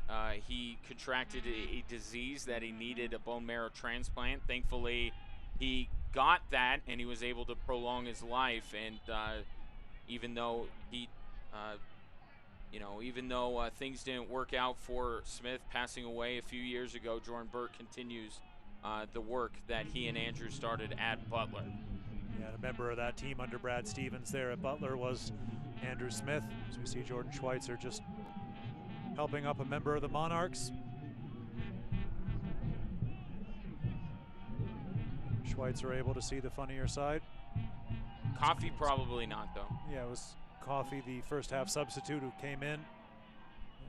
He contracted a disease that he needed a bone marrow transplant. Thankfully, he got that, and he was able to prolong his life. And even though he... even though things didn't work out for Smith passing away a few years ago, Jordan Burt continues the work that he and Andrew started at Butler. Yeah, a member of that team under Brad Stevens there at Butler was Andrew Smith. So we see Jordan Schweitzer just helping up a member of the Monarchs. Schweitzer able to see the funnier side. Coffee probably not, though. Yeah, it was Coffee, the first half substitute, who came in.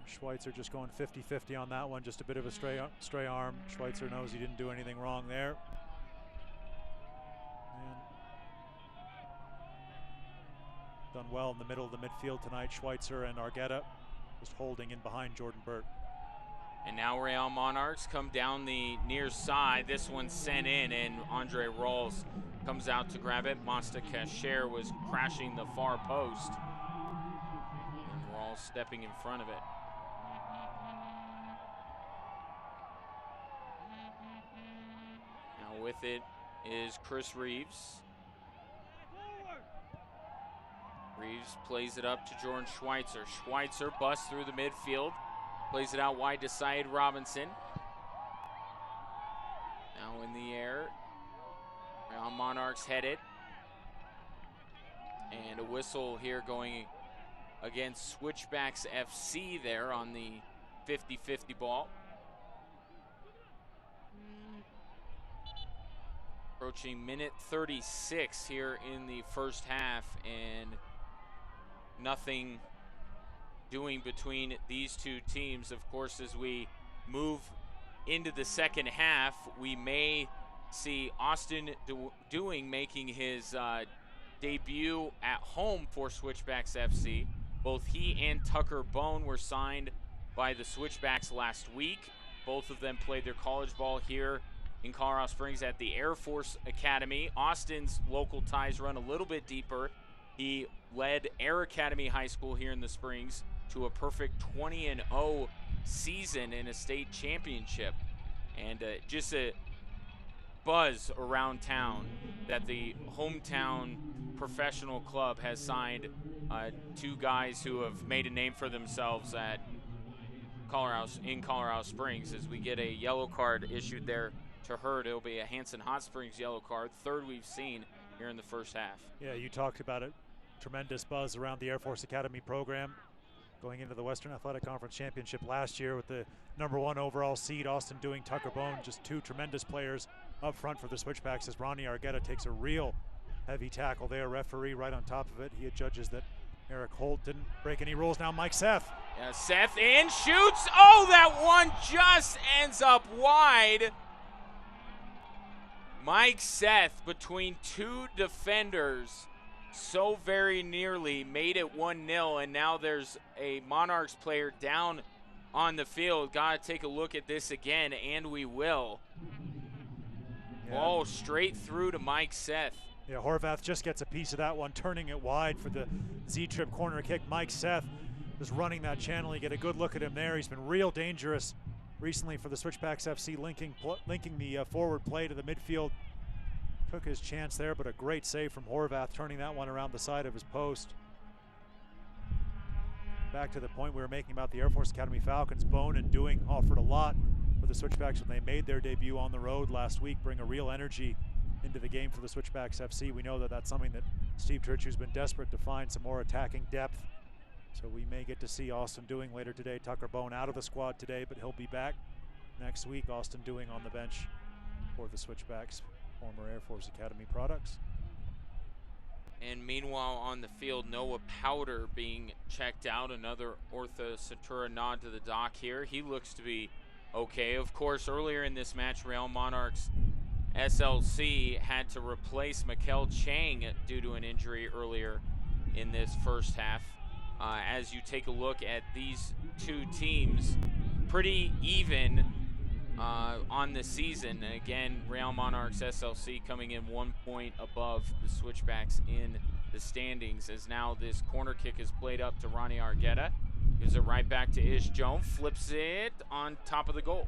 Schweitzer just going 50-50 on that one, just a bit of a stray arm. Schweitzer knows he didn't do anything wrong there. And done well in the middle of the midfield tonight, Schweitzer and Argueta just holding in behind Jordan Burt. And now Real Monarchs come down the near side. This one's sent in, and Andre Rawls comes out to grab it. Masta Kasher was crashing the far post. And Rawls stepping in front of it. Now with it is Chris Reeves. Reeves plays it up to Jordan Schweitzer. Schweitzer busts through the midfield. Plays it out wide to Saeed Robinson. Now in the air Monarchs headed. And a whistle here going against Switchbacks FC there on the 50-50 ball. Approaching minute 36 here in the first half, and nothing doing between these two teams. Of course, as we move into the second half, we may see Austin Doing making his debut at home for Switchbacks FC. Both he and Tucker Bone were signed by the Switchbacks last week. Both of them played their college ball here in Colorado Springs at the Air Force Academy. Austin's local ties run a little bit deeper. He led Air Academy High School here in the Springs to a perfect 20-0 season in a state championship. And just a buzz around town that the hometown professional club has signed two guys who have made a name for themselves at Colorado Springs. As we get a yellow card issued there to Hurd, it'll be a Hanson Hot Springs yellow card, third we've seen here in the first half. Yeah, you talked about it. Tremendous buzz around the Air Force Academy program. Going into the Western Athletic Conference Championship last year with the #1 overall seed, Austin Doing, Tucker Bone, just two tremendous players up front for the Switchbacks as Ronnie Argueta takes a real heavy tackle there. Referee right on top of it. He judges that Eric Holt didn't break any rules. Now Mike Seth. Yeah, Seth in, shoots. Oh, that one just ends up wide. Mike Seth between two defenders so very nearly made it 1-0, and now there's a Monarchs player down on the field. Got to take a look at this again, and we will. Yeah. Ball straight through to Mike Seth. Yeah, Horvath just gets a piece of that one, turning it wide for the Z-trip corner kick. Mike Seth is running that channel. You get a good look at him there. He's been real dangerous recently for the Switchbacks FC, linking the forward play to the midfield. Took his chance there, but a great save from Horvath, turning that one around the side of his post. Back to the point we were making about the Air Force Academy Falcons. Bone and Doing offered a lot for the Switchbacks when they made their debut on the road last week, bring a real energy into the game for the Switchbacks FC. We know that that's something that Steve Tritchu's been desperate to find, some more attacking depth. So we may get to see Austin Doing later today. Tucker Bone out of the squad today, but he'll be back next week. Austin Doing on the bench for the Switchbacks, former Air Force Academy products. And meanwhile on the field, Noah Powder being checked out. Another Ortho Centura nod to the dock here. He looks to be okay. Of course, earlier in this match, Real Monarchs SLC had to replace Mikel Chang due to an injury earlier in this first half. As you take a look at these two teams, pretty even on the season. Again, Real Monarchs SLC coming in 1 point above the Switchbacks in the standings, as now this corner kick is played up to Ronnie Argueta. Gives it right back to Ish Jones, flips it on top of the goal.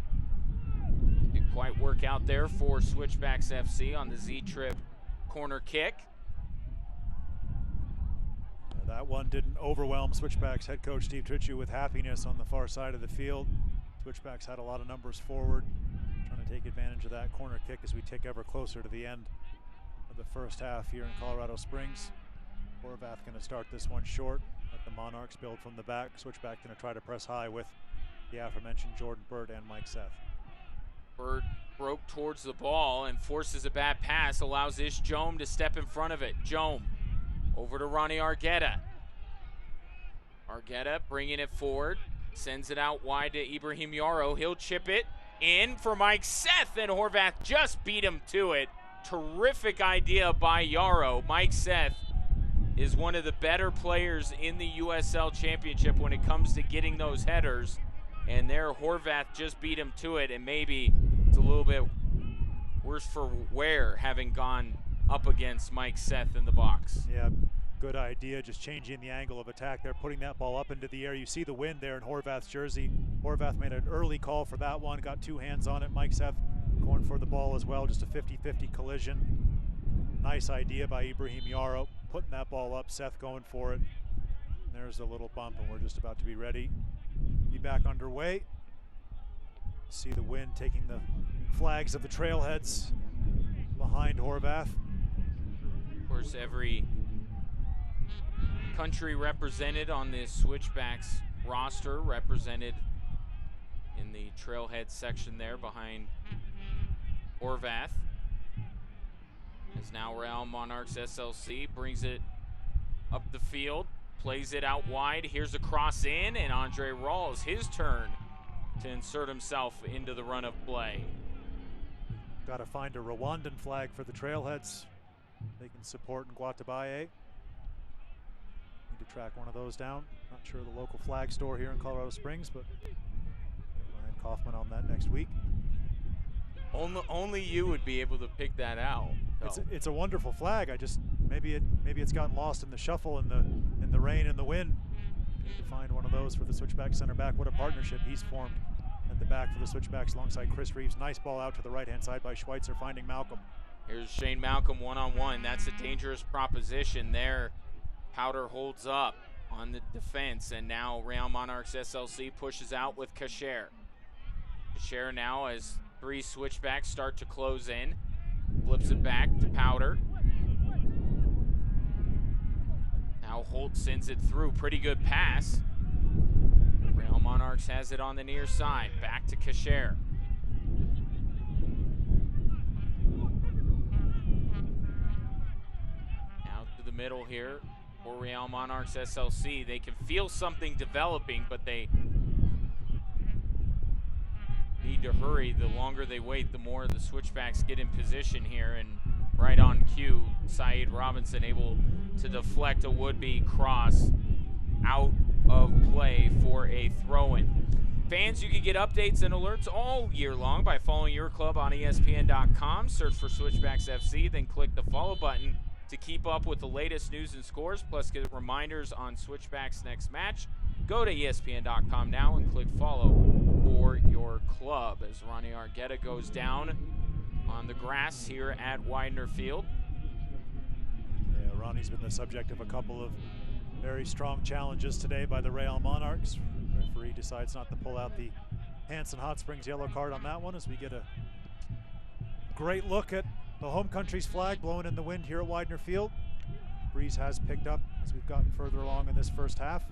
Didn't quite work out there for Switchbacks FC on the Z-trip corner kick. Yeah, that one didn't overwhelm Switchbacks head coach Steve Tritchu with happiness on the far side of the field. Switchbacks had a lot of numbers forward, trying to take advantage of that corner kick as we tick ever closer to the end of the first half here in Colorado Springs. Horvath going to start this one short. Let the Monarchs build from the back. Switchback going to try to press high with the aforementioned Jordan Bird and Mike Seth. Bird broke towards the ball and forces a bad pass, allows Ish Jome to step in front of it. Jome over to Ronnie Argueta. Argueta bringing it forward, sends it out wide to Ibrahim Yarrow. He'll chip it in for Mike Seth, and Horvath just beat him to it. Terrific idea by Yarrow. Mike Seth is one of the better players in the USL Championship when it comes to getting those headers. And there, Horvath just beat him to it, and maybe it's a little bit worse for wear having gone up against Mike Seth in the box. Yeah, good idea, just changing the angle of attack there, putting that ball up into the air. You see the wind there in Horvath's jersey. Horvath made an early call for that one, got two hands on it. Mike Seth going for the ball as well, just a 50-50 collision. Nice idea by Ibrahim Yarrow, putting that ball up, Seth going for it. There's a little bump, and we're just about to be ready. Be back underway. See the wind taking the flags of the trailheads behind Horvath. players, every country represented on this Switchbacks roster, represented in the trailhead section there behind Horvath. As now Real Monarchs SLC brings it up the field, plays it out wide. Here's a cross in, and Andre Rawls, his turn to insert himself into the run of play. Got to find a Rwandan flag for the trailheads. They can support in Guatabaye. Need to track one of those down. Not sure the local flag store here in Colorado Springs, but Ryan Kaufman on that next week. Only you would be able to pick that out. It's a wonderful flag. Maybe it's gotten lost in the shuffle, in the rain and the wind. Need to find one of those for the Switchback center back. What a partnership he's formed at the back for the Switchbacks alongside Chris Reeves. Nice ball out to the right-hand side by Schweitzer, finding Malcolm. Here's Shane Malcolm one-on-one. That's a dangerous proposition there. Powder holds up on the defense, and now Real Monarchs SLC pushes out with Kasher. Kasher now, as 3 Switchbacks start to close in, flips it back to Powder. Now Holt sends it through. Pretty good pass. Real Monarchs has it on the near side. Back to Kasher. Now to the middle here for Real Monarchs SLC. They can feel something developing, but they need to hurry. The longer they wait, the more the Switchbacks get in position here. And right on cue, Saeed Robinson able to deflect a would-be cross out of play for a throw-in. Fans, you can get updates and alerts all year long by following your club on ESPN.com. Search for Switchbacks FC, then click the follow button to keep up with the latest news and scores, plus get reminders on Switchbacks' next match. Go to ESPN.com now and click follow for your club as Ronnie Argueta goes down on the grass here at Widener Field. Yeah, Ronnie's been the subject of a couple of very strong challenges today by the Real Monarchs. Referee decides not to pull out the Hanson Hot Springs yellow card on that one, as we get a great look at the home country's flag blowing in the wind here at Widener Field. Breeze has picked up as we've gotten further along in this first half.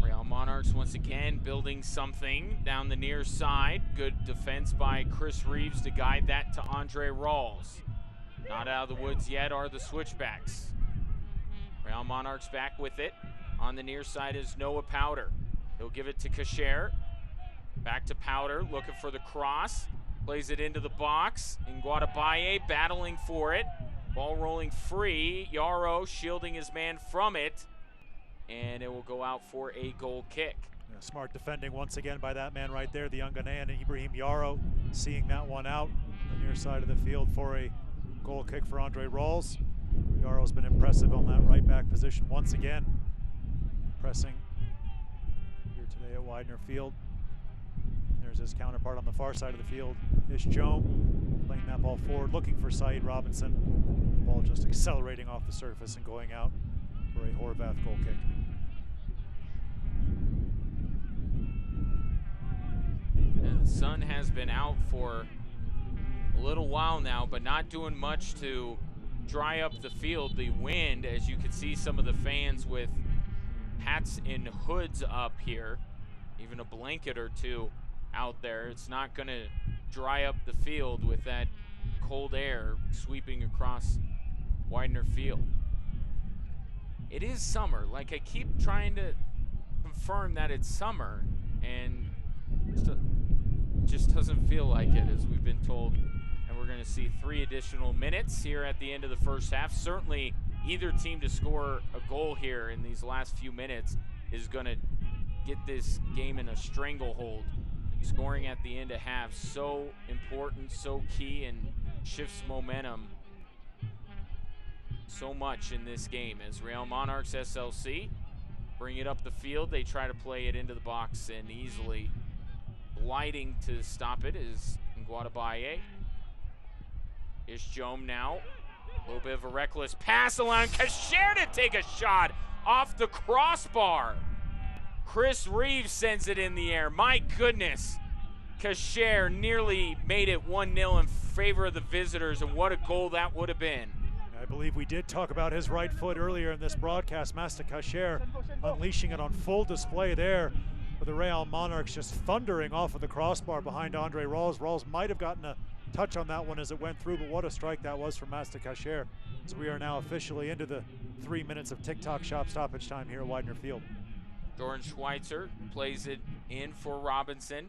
Real Monarchs once again building something down the near side. Good defense by Chris Reeves to guide that to Andre Rawls. Not out of the woods yet are the Switchbacks. Real Monarchs back with it. On the near side is Noah Powder. He'll give it to Kasher. Back to Powder, looking for the cross. Plays it into the box. And Guatabaye battling for it. Ball rolling free. Yarrow shielding his man from it. And it will go out for a goal kick. Yeah, smart defending once again by that man right there, the young Ghanaian Ibrahim Yarrow, seeing that one out on the near side of the field for a goal kick for Andre Rawls. Yarrow's been impressive on that right back position once again. Pressing here today at Widener Field. There's his counterpart on the far side of the field, Ish Joam, playing that ball forward, looking for Saeed Robinson. The ball just accelerating off the surface and going out for a Horvath goal kick. And the sun has been out for a little while now, but not doing much to dry up the field. The wind, as you can see some of the fans with hats and hoods up here, even a blanket or two out there. It's not going to dry up the field with that cold air sweeping across Widener Field. It is summer. Like, I keep trying to confirm that it's summer, and just doesn't feel like it, as we've been told. And we're going to see 3 additional minutes here at the end of the first half. Certainly, either team to score a goal here in these last few minutes is going to get this game in a stranglehold. Scoring at the end of half, so important, so key, and shifts momentum so much in this game. As Real Monarchs SLC bring it up the field, they try to play it into the box, and easily gliding to stop it is Guatabaye. Ish Joam now, a little bit of a reckless pass, allowing Kasher to take a shot off the crossbar. Chris Reeves sends it in the air. My goodness. Kasher nearly made it 1-0 in favor of the visitors, and what a goal that would have been. I believe we did talk about his right foot earlier in this broadcast. Master Kasher unleashing it on full display there for the Real Monarchs, just thundering off of the crossbar behind Andre Rawls. Rawls might have gotten a touch on that one as it went through, but what a strike that was from Master Kasher. So we are now officially into the 3 minutes of TikTok shop stoppage time here at Widener Field. Jordan Schweitzer plays it in for Robinson.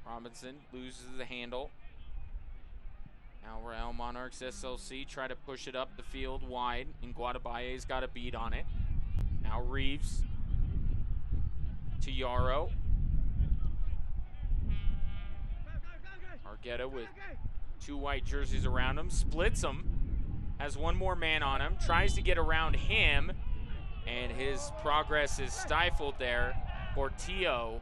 Robinson loses the handle. Now Real Monarchs SLC try to push it up the field wide, and Guadabaye's got a beat on it. Now Reeves to Yarrow. Argueta with 2 white jerseys around him, splits him, has 1 more man on him, tries to get around him, and his progress is stifled there. Portillo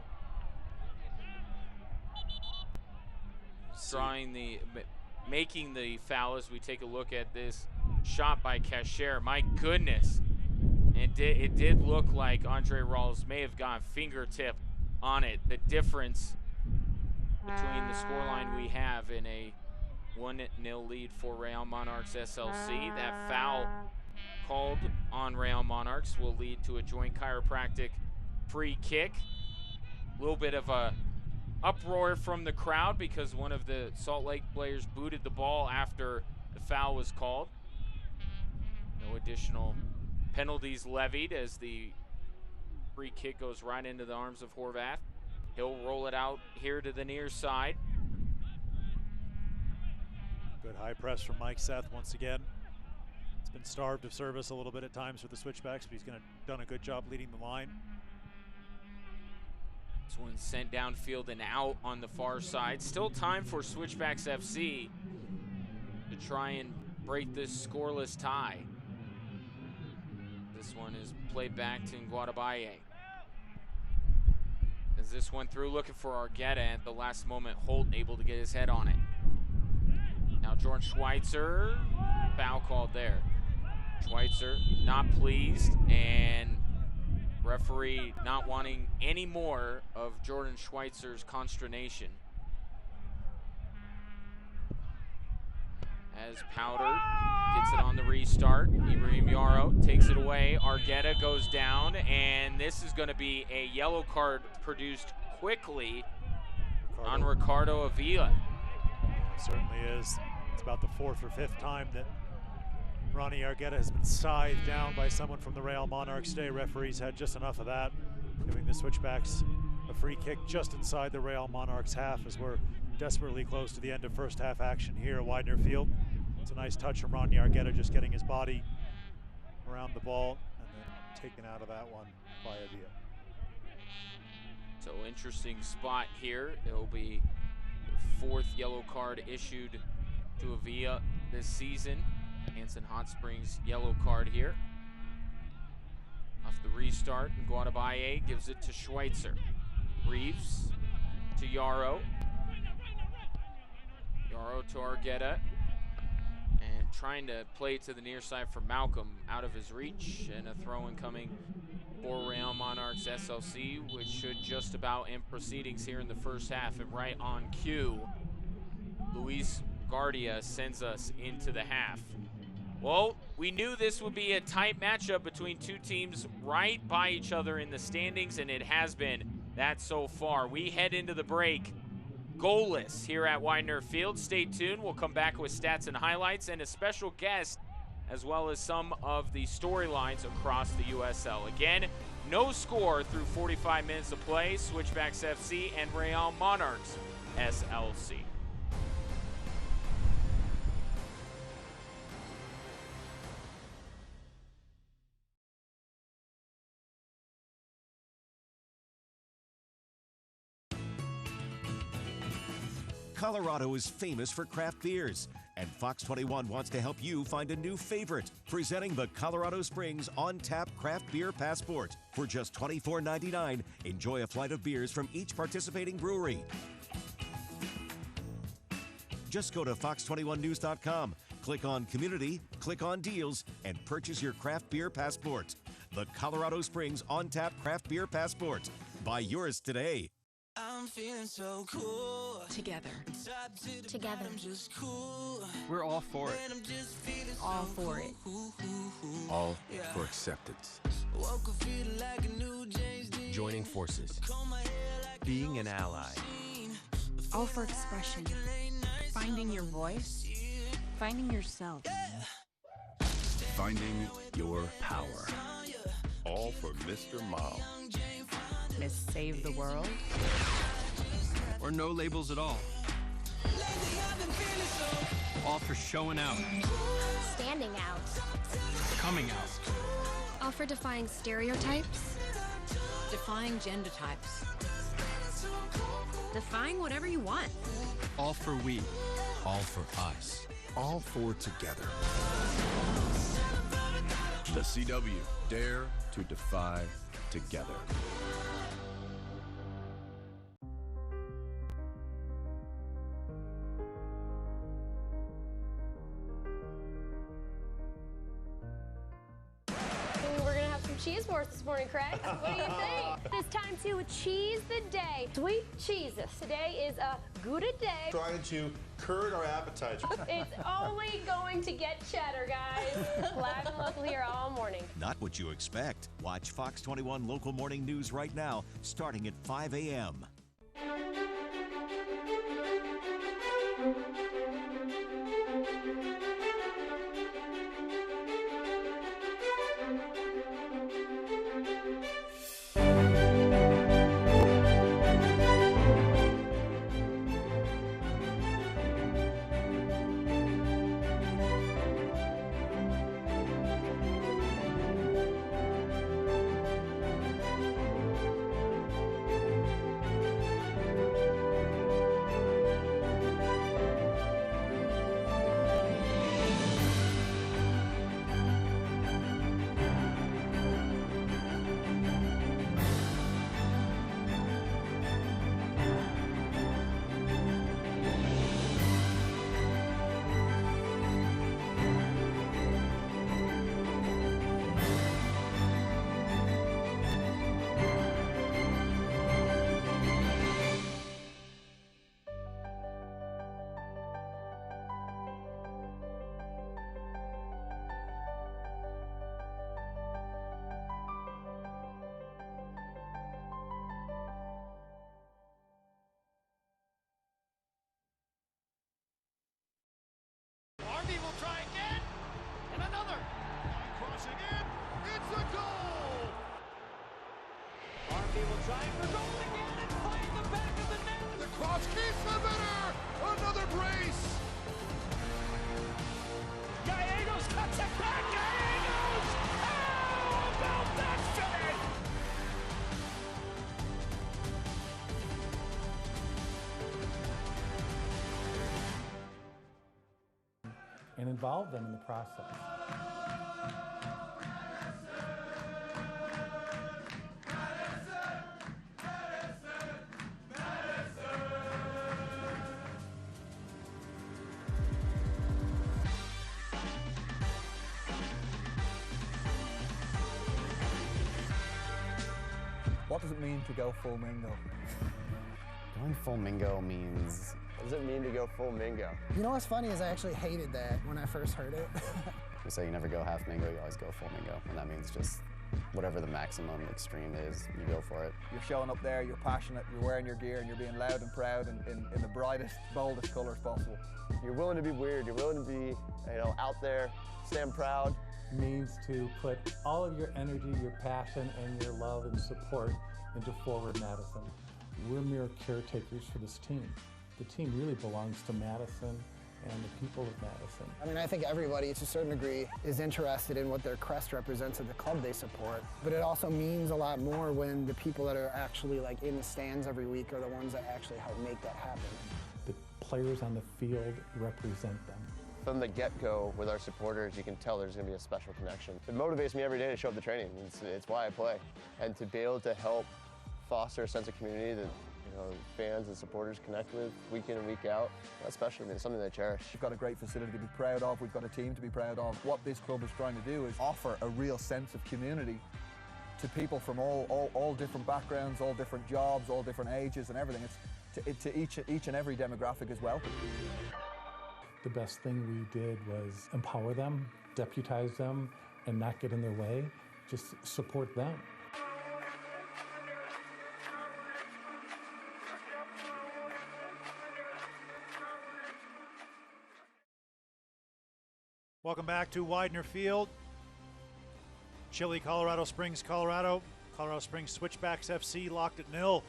making the foul as we take a look at this shot by Kasher. My goodness. It did look like Andre Rawls may have gone fingertip on it. The difference between the scoreline we have in a 1-0 lead for Real Monarchs SLC. That foul called on Real Monarchs will lead to a joint chiropractic free kick. A little bit of a uproar from the crowd because one of the Salt Lake players booted the ball after the foul was called. No additional penalties levied as the free kick goes right into the arms of Horvath. He'll roll it out here to the near side. Good high press from Mike Seth once again. It's been starved of service a little bit at times for the Switchbacks, but he's done a good job leading the line. This one's sent downfield and out on the far side. Still time for Switchbacks FC to try and break this scoreless tie. This one is played back to Guadabaye. As this one through, looking for Argueta at the last moment. Holt able to get his head on it. Now Jordan Schweitzer, foul called there. Schweitzer not pleased, and referee not wanting any more of Jordan Schweitzer's consternation. As Powder gets it on the restart, Ibrahim Yarrow takes it away. Argueta goes down, and this is going to be a yellow card produced quickly on Ricardo Avila. It certainly is. It's about the 4th or 5th time that Ronnie Argueta has been scythed down by someone from the Real Monarchs today. Referees had just enough of that, giving the Switchbacks a free kick just inside the Real Monarchs half as we're desperately close to the end of first half action here at Widener Field. It's a nice touch from Ronnie Argueta, just getting his body around the ball and then taken out of that one by Avila. So interesting spot here. It'll be the 4th yellow card issued to Avila this season. Hanson Hot Springs yellow card here. Off the restart, and Guadabaye gives it to Schweitzer. Reeves to Yarrow. Yarrow to Argueta. And trying to play to the near side for Malcolm, out of his reach, and a throw-in coming for Real Monarchs SLC, which should just about end proceedings here in the first half. And right on cue, Luis Guardia sends us into the half. Well, we knew this would be a tight matchup between two teams right by each other in the standings, and it has been that so far. We head into the break goalless here at Widener Field. Stay tuned. We'll come back with stats and highlights and a special guest, as well as some of the storylines across the USL. Again, no score through 45 minutes of play. Switchbacks FC and Real Monarchs SLC. Colorado is famous for craft beers, and Fox 21 wants to help you find a new favorite. Presenting the Colorado Springs on-tap craft beer passport. For just $24.99, enjoy a flight of beers from each participating brewery. Just go to fox21news.com, click on Community, click on Deals, and purchase your craft beer passport. The Colorado Springs on-tap craft beer passport. Buy yours today. I'm feeling so cool. Together. Together. We're all for it. All for it. All for acceptance. Joining forces. Being an ally. All for expression. Finding your voice. Finding yourself. Finding your power. All for Mr. Mom. Miss Save the World. Or no labels at all. All for showing out. Standing out. Coming out. All for defying stereotypes. Defying gender types. Defying whatever you want. All for we. All for us. All for together. The CW. Dare to defy together. Cheese wars this morning, Craig. What do you think? It's time to cheese the day. Sweet cheeses. Today is a good day. Trying to curd our appetites. It's only going to get cheddar, guys. Live and local here all morning. Not what you expect. Watch Fox 21 Local Morning News right now, starting at 5 a.m. Army will try again, and another. Crossing in, it's a goal! Army will try for goal again and find the back of the net. The cross keeps the winner! Another brace! Gallegos cuts it back! Gallegos! How about that finish? And involve them in the process. What does it mean to go full Mingo? Going full Mingo means... What does it mean to go full Mingo? You know what's funny is I actually hated that when I first heard it. We say you never go half Mingo, you always go full Mingo. And that means just whatever the maximum extreme is, you go for it. You're showing up there, you're passionate, you're wearing your gear, and you're being loud and proud in the brightest, boldest colors possible. You're willing to be weird, you're willing to be, out there, stand proud. Means to put all of your energy, your passion, and your love and support into Forward Madison. We're mere caretakers for this team. The team really belongs to Madison and the people of Madison. I mean, I think everybody, to a certain degree, is interested in what their crest represents of the club they support. But it also means a lot more when the people that are actually in the stands every week are the ones that actually help make that happen. The players on the field represent them. From the get-go with our supporters, you can tell there's going to be a special connection. It motivates me every day to show up to training. It's why I play. And to be able to help foster a sense of community that fans and supporters connect with week in and week out, that's special to me. It's something that I cherish. We've got a great facility to be proud of. We've got a team to be proud of. What this club is trying to do is offer a real sense of community to people from all different backgrounds, all different jobs, all different ages and everything. It's to each and every demographic as well. The best thing we did was empower them, deputize them, and not get in their way, just support them. Welcome back to Widener Field. Chilly, Colorado Springs, Colorado. Colorado Springs Switchbacks FC locked at 0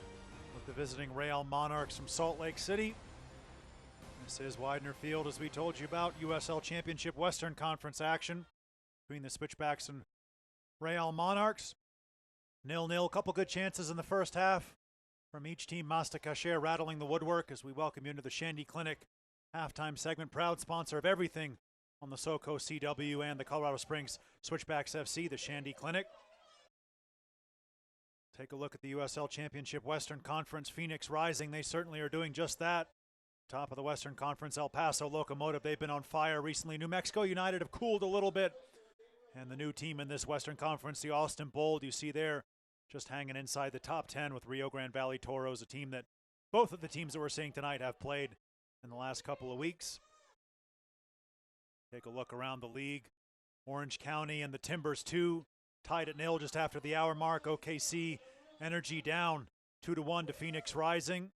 with the visiting Real Monarchs from Salt Lake City. This is Widener Field, as we told you about. USL Championship Western Conference action between the Switchbacks and Real Monarchs. 0-0, couple good chances in the first half from each team. Masta Cacher rattling the woodwork as we welcome you into the Shandy Clinic halftime segment. Proud sponsor of everything on the SoCo CW and the Colorado Springs Switchbacks FC, the Shandy Clinic. Take a look at the USL Championship Western Conference. Phoenix Rising, they certainly are doing just that. Top of the Western Conference, El Paso Locomotive, they've been on fire recently. New Mexico United have cooled a little bit. And the new team in this Western Conference, the Austin Bold, you see there, just hanging inside the top 10 with Rio Grande Valley Toros, a team that both of the teams that we're seeing tonight have played in the last couple of weeks. Take a look around the league. Orange County and the Timbers 2 tied at 0 just after the hour mark. OKC Energy down 2-1 to Phoenix Rising.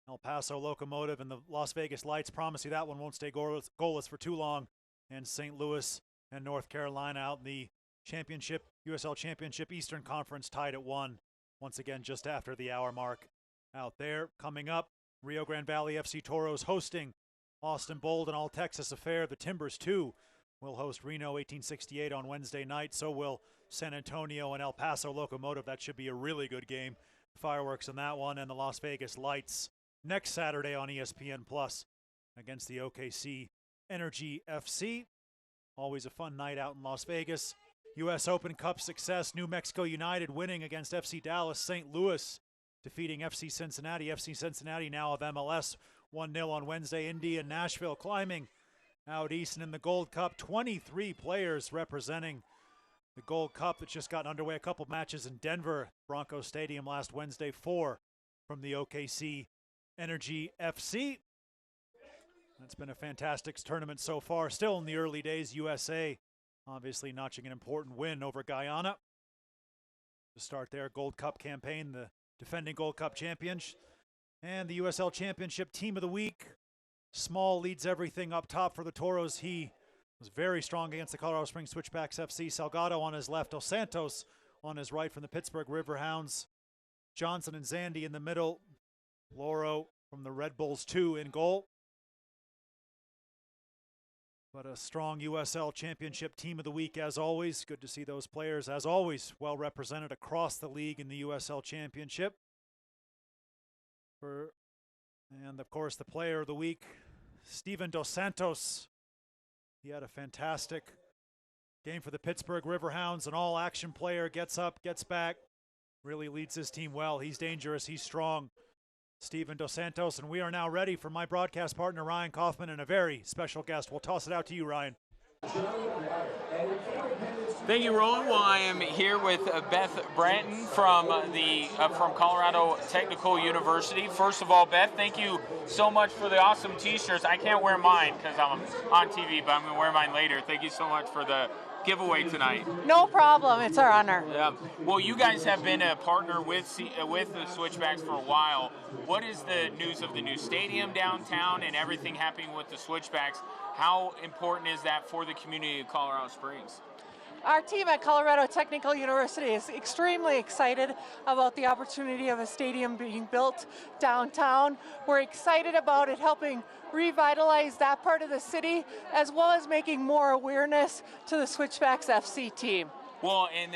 El Paso Locomotive and the Las Vegas Lights, promise you that one won't stay goalless for too long. And St. Louis and North Carolina out in the championship, USL Championship Eastern Conference tied at 1. Once again, just after the hour mark out there. Coming up, Rio Grande Valley FC Toros hosting Austin Bold, an all-Texas affair. The Timbers 2 will host Reno 1868 on Wednesday night. So will San Antonio and El Paso Locomotive. That should be a really good game. Fireworks in that one. And the Las Vegas Lights next Saturday on ESPN Plus against the OKC Energy FC. Always a fun night out in Las Vegas. U.S. Open Cup success. New Mexico United winning against FC Dallas. St. Louis defeating FC Cincinnati. FC Cincinnati now of MLS. 1-0 on Wednesday. Indy and Nashville climbing out east. And in the Gold Cup, 23 players representing the Gold Cup that just got underway. A couple matches in Denver, Broncos Stadium last Wednesday. 4 from the OKC Energy FC. That's been a fantastic tournament so far. Still in the early days. USA obviously notching an important win over Guyana to start their Gold Cup campaign. The defending Gold Cup champions. And the USL Championship Team of the Week. Small leads everything up top for the Toros. He was very strong against the Colorado Springs Switchbacks FC. Salgado on his left, Dos Santos on his right from the Pittsburgh Riverhounds. Johnson and Zandy in the middle. Loro from the Red Bulls 2 in goal. But a strong USL Championship Team of the Week as always. Good to see those players, as always, well represented across the league in the USL Championship. And of course, the Player of the Week, Steven Dos Santos. He had a fantastic game for the Pittsburgh Riverhounds. An all-action player, gets up, gets back, really leads his team well. He's dangerous, he's strong. Steven Dos Santos, and we are now ready for my broadcast partner, Ryan Kaufman, and a very special guest. We'll toss it out to you, Ryan. Thank you, Roland. Well, I am here with Beth Branton from Colorado Technical University. First of all, Beth, thank you so much for the awesome T-shirts. I can't wear mine because I'm on TV, but I'm going to wear mine later. Thank you so much for the giveaway tonight. No problem. It's our honor. Yeah. Well, you guys have been a partner with the Switchbacks for a while. What is the news of the new stadium downtown and everything happening with the Switchbacks? How important is that for the community of Colorado Springs? Our team at Colorado Technical University is extremely excited about the opportunity of a stadium being built downtown. We're excited about it helping revitalize that part of the city, as well as making more awareness to the Switchbacks FC team. Well, and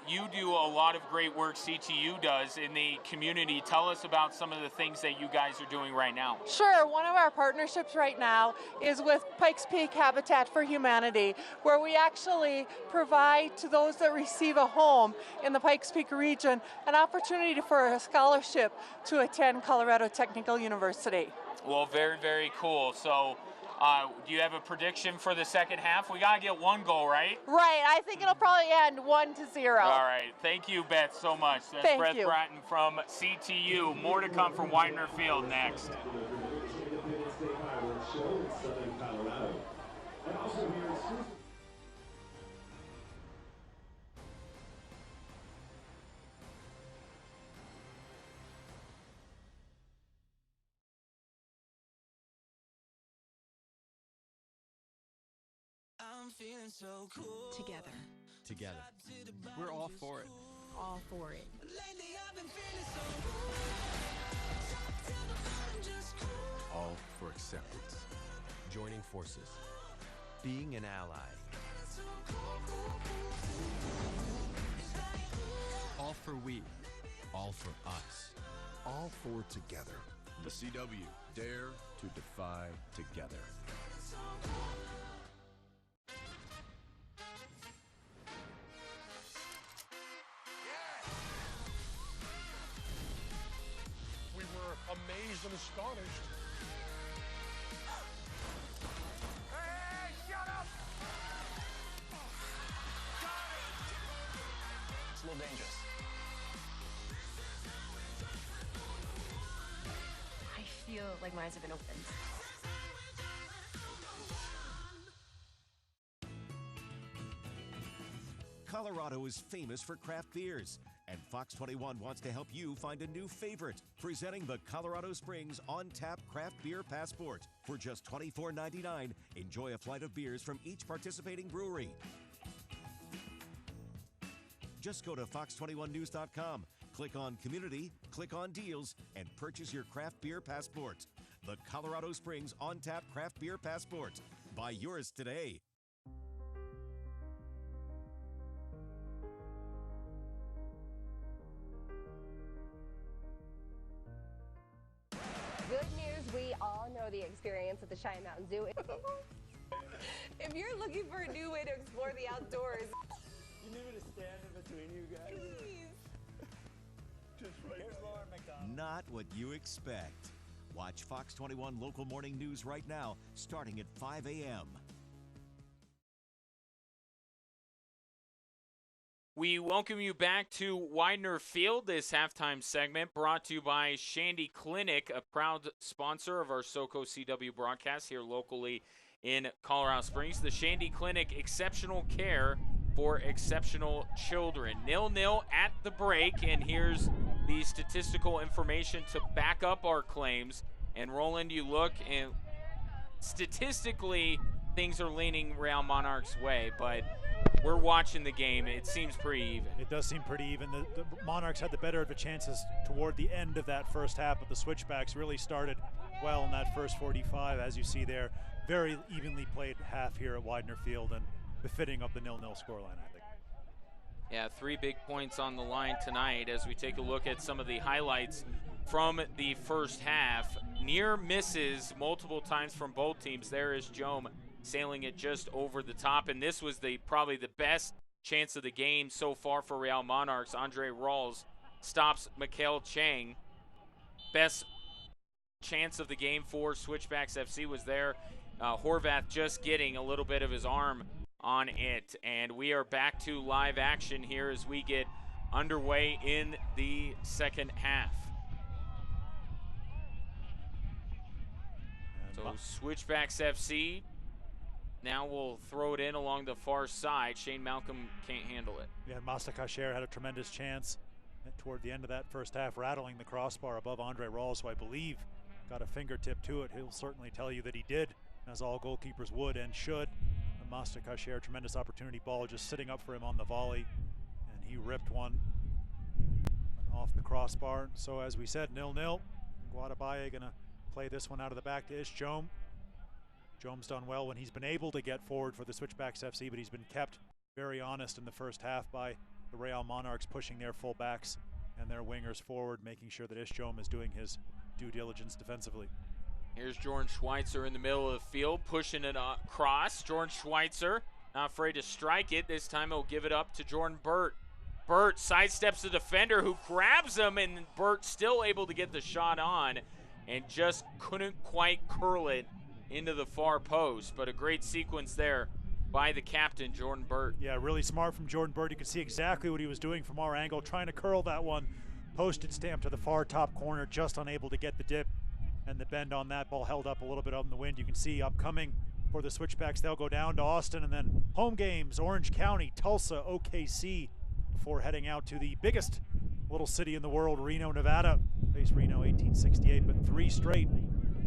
you do a lot of great work, CTU does, in the community. Tell us about some of the things that you guys are doing right now. Sure. One of our partnerships right now is with Pikes Peak Habitat for Humanity, where we actually provide to those that receive a home in the Pikes Peak region an opportunity for a scholarship to attend Colorado Technical University. Well, very, very cool. So Do you have a prediction for the second half? We got to get one goal, right? Right. I think it'll probably end 1-0. All right. Thank you, Beth, so much. That's Thank Brett you. Bratton from CTU. More to come from Widener Field next. Together. Together. We're all for it. All for it. All for acceptance. Joining forces. Being an ally. All for we. All for us. All for together. The CW, dare To defy together. We were amazed and astonished. Hey, shut up! It's a little dangerous. I feel like my eyes have been opened. Colorado is famous for craft beers, and Fox 21 wants to help you find a new favorite. Presenting the Colorado Springs on-tap craft beer passport. For just $24.99, enjoy a flight of beers from each participating brewery. Just go to fox21news.com, click on Community, click on Deals, and purchase your craft beer passport. The Colorado Springs on-tap craft beer passport. Buy yours today. Good news, we all know the experience at the Cheyenne Mountain Zoo. If you're looking for a new way to explore the outdoors, You need me to stand in between you guys? please. Here's Lauren McDonald. Not what you expect. Watch Fox 21 Local Morning News right now, starting at 5 a.m. We welcome you back to Widener Field. This halftime segment brought to you by Shandy Clinic, a proud sponsor of our SoCo CW broadcast here locally in Colorado Springs. The Shandy Clinic, exceptional care for exceptional children. 0-0 at the break, and here's the statistical information to back up our claims. And Roland, you look, and statistically, things are leaning Real Monarchs' way, but we're watching the game. It seems pretty even. It does seem pretty even. The Monarchs had the better of the chances toward the end of that first half, but the Switchbacks really started well in that first 45, as you see there. Very evenly played half here at Widener Field, and befitting of the 0-0 scoreline, I think. Yeah, 3 big points on the line tonight as we take a look at some of the highlights from the first half. Near misses multiple times from both teams. There is Jome sailing it just over the top, and this was probably the best chance of the game so far for Real Monarchs. Andre Rawls stops Mikael Chang. Best chance of the game for Switchbacks FC was there. Horvath just getting a little bit of his arm on it, and we are back to live action here as we get underway in the second half. So Switchbacks FC now will throw it in along the far side. Shane Malcolm can't handle it. Yeah, Masta Kasher had a tremendous chance toward the end of that first half, rattling the crossbar above Andre Rawls, who I believe got a fingertip to it. He'll certainly tell you that he did, as all goalkeepers would and should. And Masta Kasher, tremendous opportunity ball just sitting up for him on the volley, and he ripped one off the crossbar. So as we said, 0-0. Guadabaye gonna play this one out of the back to Ish Jome. Jome's done well when he's been able to get forward for the Switchbacks FC, but he's been kept very honest in the first half by the Real Monarchs, pushing their fullbacks and their wingers forward, making sure that Ish Jome is doing his due diligence defensively. Here's Jordan Schweitzer in the middle of the field, pushing it across. Jordan Schweitzer not afraid to strike it. This time he'll give it up to Jordan Burt. Burt sidesteps the defender who grabs him, and Burt still able to get the shot on and just couldn't quite curl it into the far post, but a great sequence there by the captain, Jordan Burt. Yeah, really smart from Jordan Burt. You can see exactly what he was doing from our angle, trying to curl that one. Posted stamp to the far top corner, just unable to get the dip. And the bend on that ball held up a little bit on the wind. You can see upcoming for the Switchbacks, they'll go down to Austin, and then home games, Orange County, Tulsa, OKC, before heading out to the biggest little city in the world, Reno, Nevada. Face Reno 1868, but 3 straight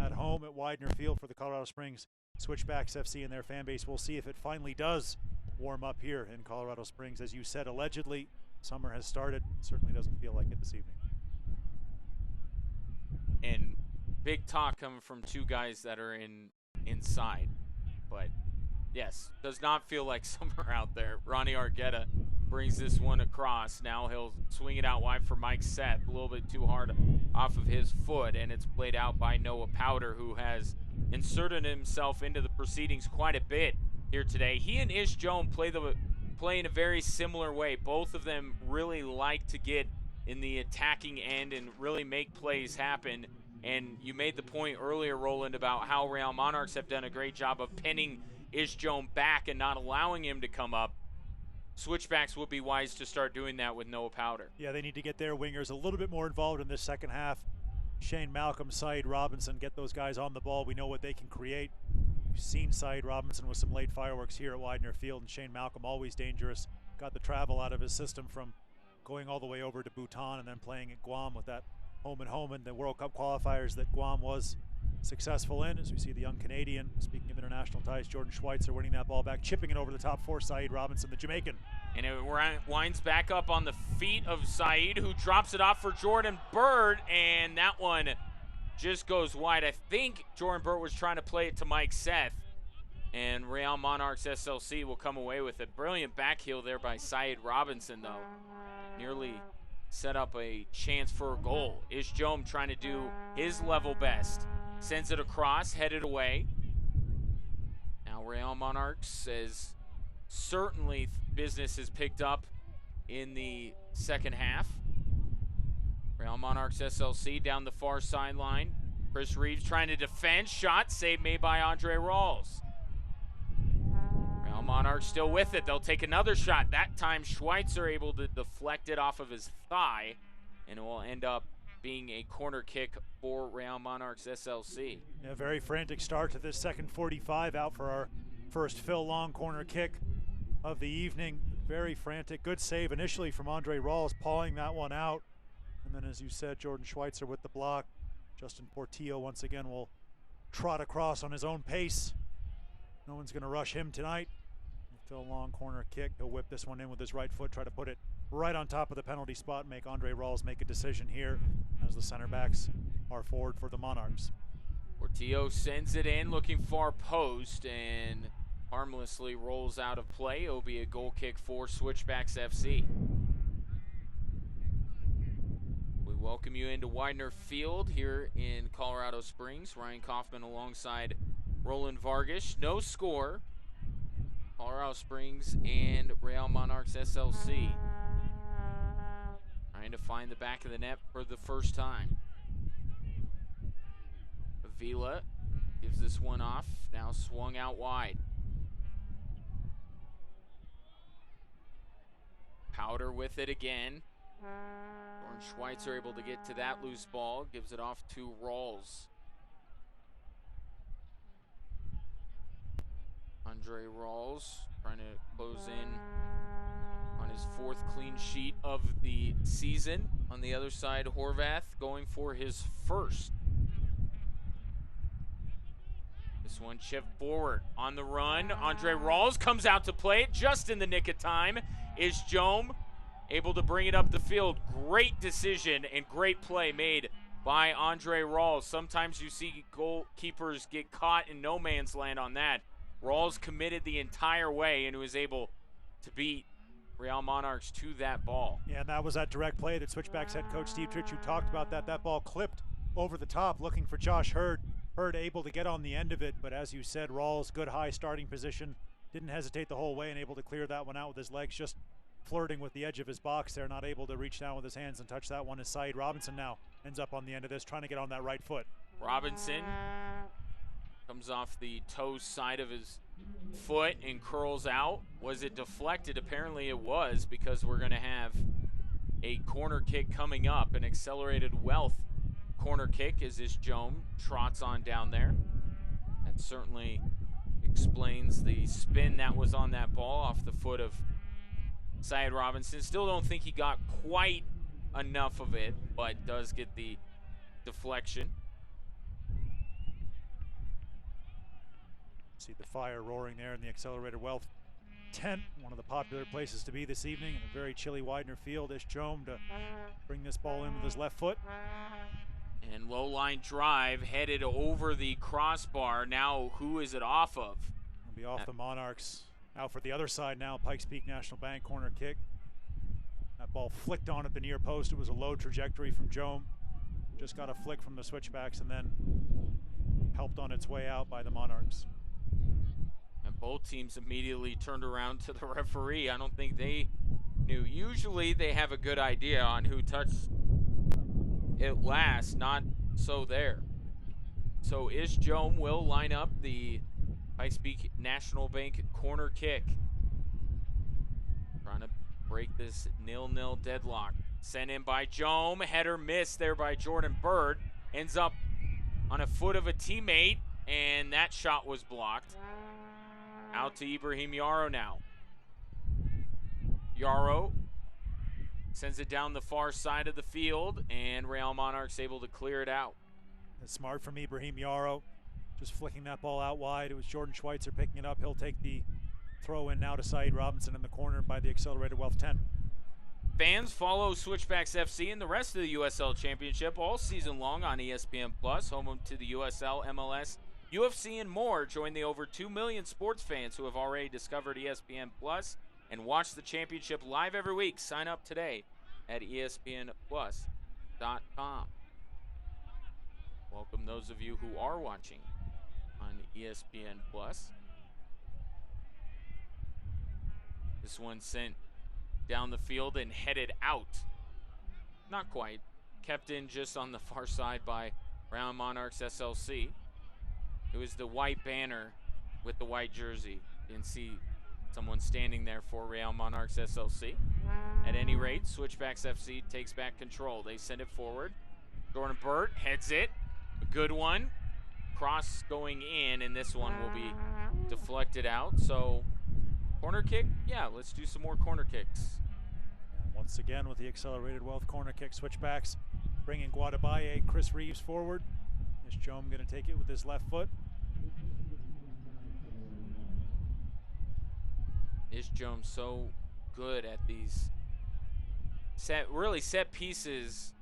at home at Widener Field for the Colorado Springs Switchbacks FC and their fan base. We'll see if it finally does warm up here in Colorado Springs. As you said, allegedly, summer has started. Certainly doesn't feel like it this evening. And big talk coming from 2 guys that are inside. But yes, does not feel like summer out there. Ronnie Argueta brings this one across. Now he'll swing it out wide for Mike Seth. A little bit too hard off of his foot, and it's played out by Noah Powder, who has inserted himself into the proceedings quite a bit here today. He and Ish Jones play in a very similar way. Both of them really like to get in the attacking end and really make plays happen. And you made the point earlier, Roland, about how Real Monarchs have done a great job of pinning Ish Jones back and not allowing him to come up. Switchbacks would be wise to start doing that with Noah Powder. Yeah, they need to get their wingers a little bit more involved in this second half. Shane Malcolm, Saeed Robinson, get those guys on the ball. We know what they can create. We've seen Saeed Robinson with some late fireworks here at Widener Field, and Shane Malcolm always dangerous. Got the travel out of his system from going all the way over to Bhutan and then playing at Guam with that home and home in the World Cup qualifiers that Guam was successful in. As we see the young Canadian, speaking of international ties, Jordan Schweitzer winning that ball back, chipping it over the top for Saeed Robinson, the Jamaican. And it winds back up on the feet of Saeed, who drops it off for Jordan Burt, and that one just goes wide. I think Jordan Burt was trying to play it to Mike Seth, and Real Monarchs SLC will come away with it. Brilliant back heel there by Saeed Robinson, though. Nearly set up a chance for a goal. Ish Jones trying to do his level best. Sends it across, headed away. Now Real Monarchs says certainly business has picked up in the second half. Real Monarchs SLC down the far sideline. Chris Reeves trying to defend. Shot saved made by Andre Rawls. Real Monarchs still with it. They'll take another shot. That time Schweitzer able to deflect it off of his thigh, and it will end up being a corner kick for Real Monarchs SLC. Yeah, very frantic start to this second 45, out for our first Phil Long corner kick of the evening. Very frantic. Good save initially from Andre Rawls, pawing that one out. And then, as you said, Jordan Schweitzer with the block. Justin Portillo once again will trot across on his own pace. No one's going to rush him tonight. Phil Long corner kick. He'll whip this one in with his right foot, try to put it right on top of the penalty spot, make Andre Rawls make a decision here as the center backs are forward for the Monarchs. Portillo sends it in, looking far post, and harmlessly rolls out of play. It'll be a goal kick for Switchbacks FC. We welcome you into Widener Field here in Colorado Springs. Ryan Kaufman alongside Roland Vargas. No score. Colorado Springs and Real Monarchs SLC trying to find the back of the net for the first time. Avila gives this one off, now swung out wide. Powder with it again. Jordan Schweitzer able to get to that loose ball, gives it off to Rawls. Andre Rawls trying to close in on his 4th clean sheet of the season. On the other side, Horvath going for his 1st. This one chipped forward on the run. Andre Rawls comes out to play it just in the nick of time. Ish Jones able to bring it up the field. Great decision and great play made by Andre Rawls. Sometimes you see goalkeepers get caught in no man's land on that. Rawls committed the entire way and was able to beat Real Monarchs to that ball. Yeah, and that was that direct play that Switchbacks head coach Steve Tritch talked about. That ball clipped over the top, looking for Josh Hurd. Hurd able to get on the end of it, but as you said, Rawls, good high starting position. Didn't hesitate the whole way and able to clear that one out with his legs just flirting with the edge of his box there, not able to reach down with his hands and touch that one. As Saeed Robinson now ends up on the end of this, trying to get on that right foot. Robinson Comes off the toe side of his foot and curls out. Was it deflected? Apparently it was, because we're going to have a corner kick coming up, an accelerated wealth corner kick as this Jome trots on down there. That certainly explains the spin that was on that ball off the foot of Syed Robinson. Still don't think he got quite enough of it, but does get the deflection. See the fire roaring there in the accelerated wealth tent, one of the popular places to be this evening in a very chilly Widener field. Ish Jome to bring this ball in with his left foot. And low line drive headed over the crossbar. Now who is it off of? It'll be off the Monarchs. Out for the other side now, Pikes Peak National Bank corner kick. That ball flicked on at the near post. It was a low trajectory from Jome. Just got a flick from the Switchbacks and then helped on its way out by the Monarchs. And both teams immediately turned around to the referee. I don't think they knew. Usually they have a good idea on who touched it last, not so there. So Ish Jome will line up the Pikes Peak National Bank corner kick. Trying to break this 0-0 deadlock. Sent in by Jome. Header missed there by Jordan Bird. Ends up on a foot of a teammate, and that shot was blocked. Out to Ibrahim Yarrow now. Yarrow sends it down the far side of the field, and Real Monarchs able to clear it out. It's smart from Ibrahim Yarrow, just flicking that ball out wide. It was Jordan Schweitzer picking it up. He'll take the throw in now to Syed Robinson in the corner by the accelerated wealth 10. Fans, follow Switchbacks FC and the rest of the USL Championship all season long on ESPN+, home to the USL, MLS, UFC, and more. Join the over 2 million sports fans who have already discovered ESPN Plus and watch the championship live every week. Sign up today at ESPNplus.com. Welcome those of you who are watching on ESPN Plus. This one sent down the field and headed out. Not quite. Kept in just on the far side by Real Monarchs SLC. It was the white banner with the white jersey. Didn't see someone standing there for Real Monarchs SLC. At any rate, Switchbacks FC takes back control. They send it forward. Jordan Burt heads it. A good one. Cross going in, and this one will be deflected out. So, corner kick? Yeah, let's do some more corner kicks. And once again with the accelerated wealth corner kick, Switchbacks bringing Guadabaye, Chris Reeves forward. Ish Jome going to take it with his left foot. Ish Jome so good at these set pieces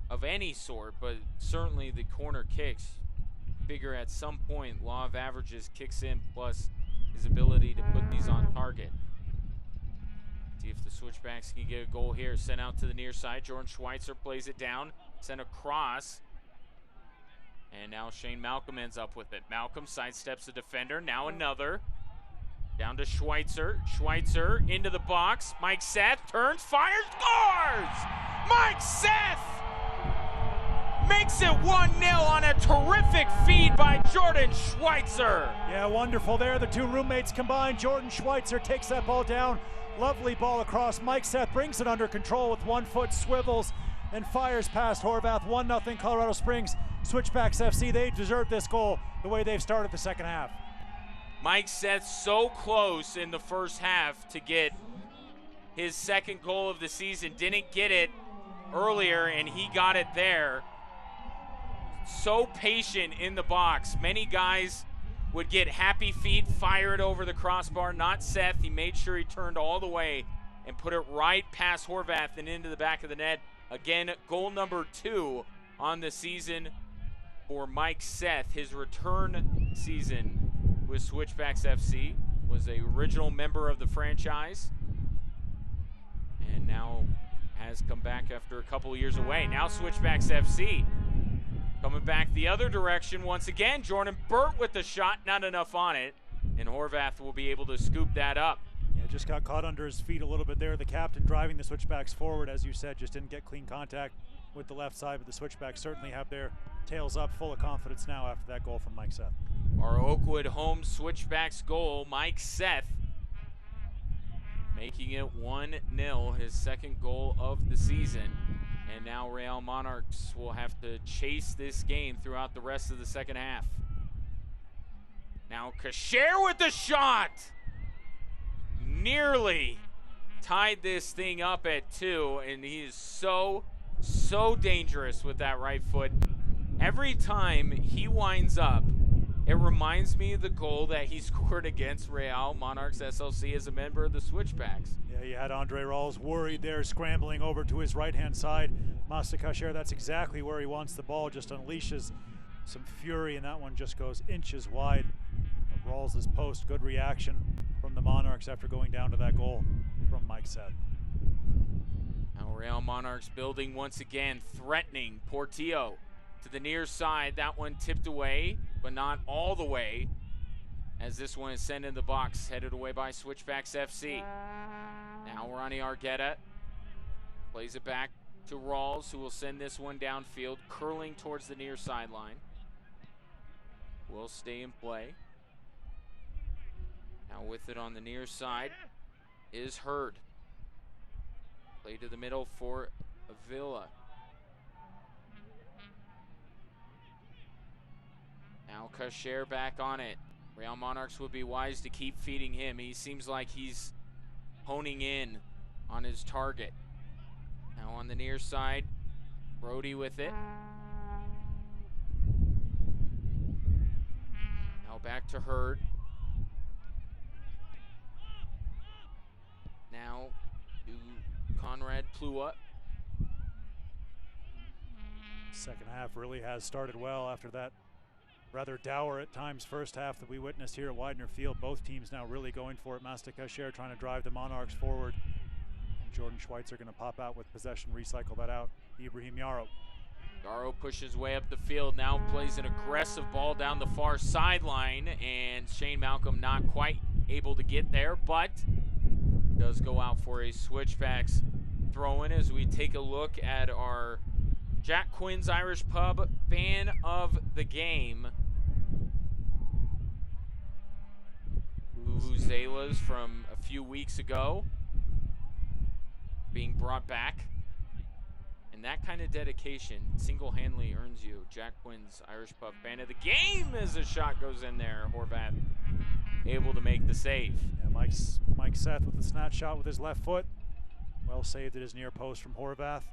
of any sort, but certainly the corner kicks. Figure at some point law of averages kicks in, plus his ability to put these on target. See if the Switchbacks can get a goal here. Sent out to the near side. Jordan Schweitzer plays it down. Sent across. And now Shane Malcolm ends up with it. Malcolm sidesteps the defender. Now another. Down to Schweitzer. Schweitzer into the box. Mike Seth turns, fires, scores! Mike Seth makes it 1-0 on a terrific feed by Jordan Schweitzer. Yeah, wonderful there. The two roommates combined. Jordan Schweitzer takes that ball down. Lovely ball across. Mike Seth brings it under control with 1 foot, swivels, and fires past Horvath. 1-0 Colorado Springs. Switchbacks FC, they deserve this goal the way they've started the second half. Mike Seth so close in the first half to get his second goal of the season. Didn't get it earlier, and he got it there. So patient in the box. Many guys would get happy feet, fire it over the crossbar. Not Seth. He made sure he turned all the way and put it right past Horvath and into the back of the net. Again, goal number 2 on the season for Mike Seth. His return season with Switchbacks FC, was an original member of the franchise, and now has come back after a couple years away. Now Switchbacks FC coming back the other direction once again. Jordan Burt with the shot, not enough on it, and Horvath will be able to scoop that up. Yeah, just got caught under his feet a little bit there. The captain driving the Switchbacks forward, as you said, just didn't get clean contact with the left side, but the Switchbacks certainly have their tails up, full of confidence now after that goal from Mike Seth. Our Oakwood home Switchbacks goal, Mike Seth, making it 1-0, his second goal of the season. And now Real Monarchs will have to chase this game throughout the rest of the second half. Now Kasher with the shot! Nearly tied this thing up at 2, and he is so dangerous with that right foot. Every time he winds up, it reminds me of the goal that he scored against Real Monarchs SLC as a member of the Switchbacks. Yeah, you had Andre Rawls worried there, scrambling over to his right-hand side. Master Kasher, that's exactly where he wants the ball, just unleashes some fury, and that one just goes inches wide of Rawls' post. Good reaction from the Monarchs after going down to that goal from Mike Seth. Now Real Monarchs building once again, threatening. Portillo to the near side, that one tipped away, but not all the way, as this one is sent in the box, headed away by Switchbacks FC. Now Ronnie Argueta plays it back to Rawls, who will send this one downfield, curling towards the near sideline. Will stay in play. Now with it on the near side is Hurd. Play to the middle for Avila. Now Kasher back on it. Real Monarchs would be wise to keep feeding him. He seems like he's honing in on his target. Now on the near side, Brody with it. Now back to Hurd. Now to Conrad Plua. Second half really has started well after that rather dour at times first half that we witnessed here at Widener Field. Both teams now really going for it. Master Kasher trying to drive the Monarchs forward. And Jordan Schweitzer going to pop out with possession, recycle that out. Ibrahim Yarrow. Yarrow pushes way up the field, now plays an aggressive ball down the far sideline, and Shane Malcolm not quite able to get there, but does go out for a Switchbacks throw-in as we take a look at our Jack Quinn's Irish Pub fan of the game. Vuvuzelas from a few weeks ago being brought back. And that kind of dedication single-handedly earns you Jack Quinn's Irish Pub fan of the game as the shot goes in there. Horvath able to make the save. Yeah, Mike Seth with the snatch shot with his left foot. Well saved at his near post from Horvath.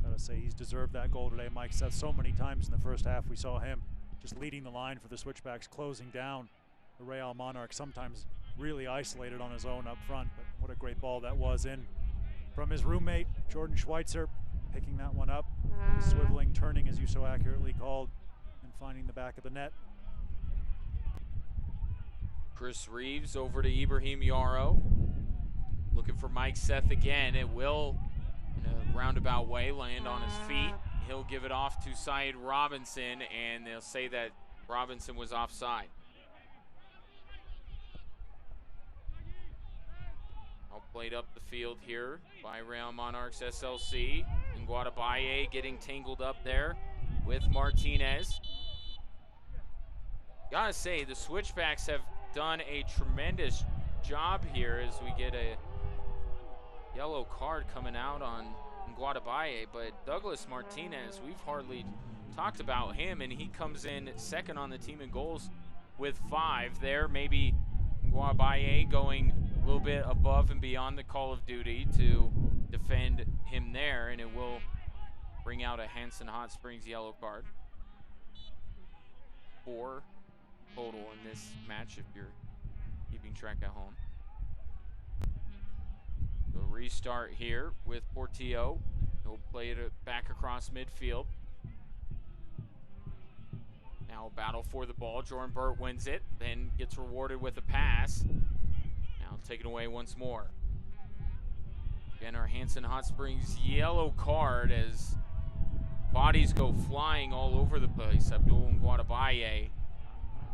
Gotta say he's deserved that goal today, Mike Seth. So many times in the first half we saw him just leading the line for the Switchbacks, closing down the Real Monarchs, sometimes really isolated on his own up front, but what a great ball that was in from his roommate, Jordan Schweitzer, picking that one up, swiveling, turning as you so accurately called, and finding the back of the net. Chris Reeves over to Ibrahim Yarrow, looking for Mike Seth again. It will, in a roundabout way, land on his feet. He'll give it off to Syed Robinson, and they'll say that Robinson was offside. All played up the field here by Real Monarchs SLC. And Guadabaye getting tangled up there with Martinez. Gotta say, the Switchbacks have done a tremendous job here as we get a yellow card coming out on Guadabaye, but Douglas Martinez, we've hardly talked about him, and he comes in second on the team in goals with 5 there. Maybe Guadabaye going a little bit above and beyond the call of duty to defend him there, and it will bring out a Hanson Hot Springs yellow card. 4 total in this match if you're keeping track at home. So restart here with Portillo. He'll play it back across midfield. Now battle for the ball. Jordan Burt wins it, then gets rewarded with a pass. Now taken away once more. Again, our Hanson Hot Springs yellow card as bodies go flying all over the place. Abdul Guadabaye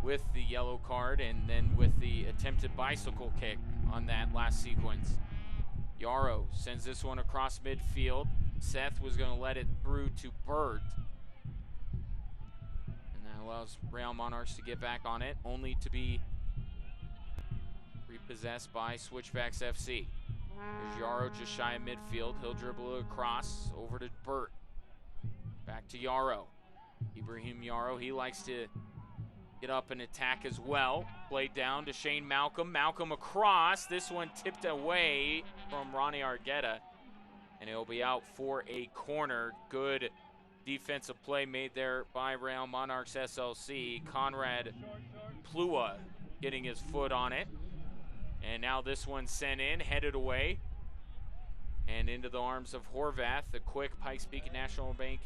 with the yellow card, and then with the attempted bicycle kick on that last sequence. Yarrow sends this one across midfield. Seth was going to let it through to Burt. And that allows Real Monarchs to get back on it, only to be repossessed by Switchbacks FC. There's Yarrow just shy of midfield. He'll dribble it across over to Burt. Back to Yarrow. Ibrahim Yarrow, he likes to get up and attack as well. Played down to Shane Malcolm. Malcolm across. This one tipped away from Ronnie Argueta. And it'll be out for a corner. Good defensive play made there by Real Monarchs SLC. Conrad Plua getting his foot on it. And now this one sent in, headed away. And into the arms of Horvath. The quick Pikes Peak National Bank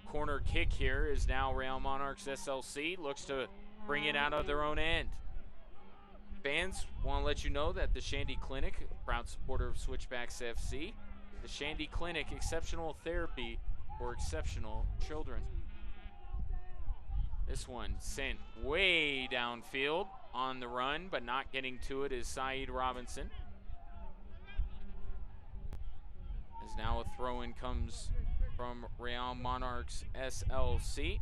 corner kick here is now Real Monarchs SLC. Looks to bring it out of their own end. Fans want to let you know that the Shandy Clinic, a proud supporter of Switchbacks FC, the Shandy Clinic, exceptional therapy for exceptional children. This one sent way downfield on the run, but not getting to it is Saeed Robinson. As now a throw-in comes from Real Monarchs SLC.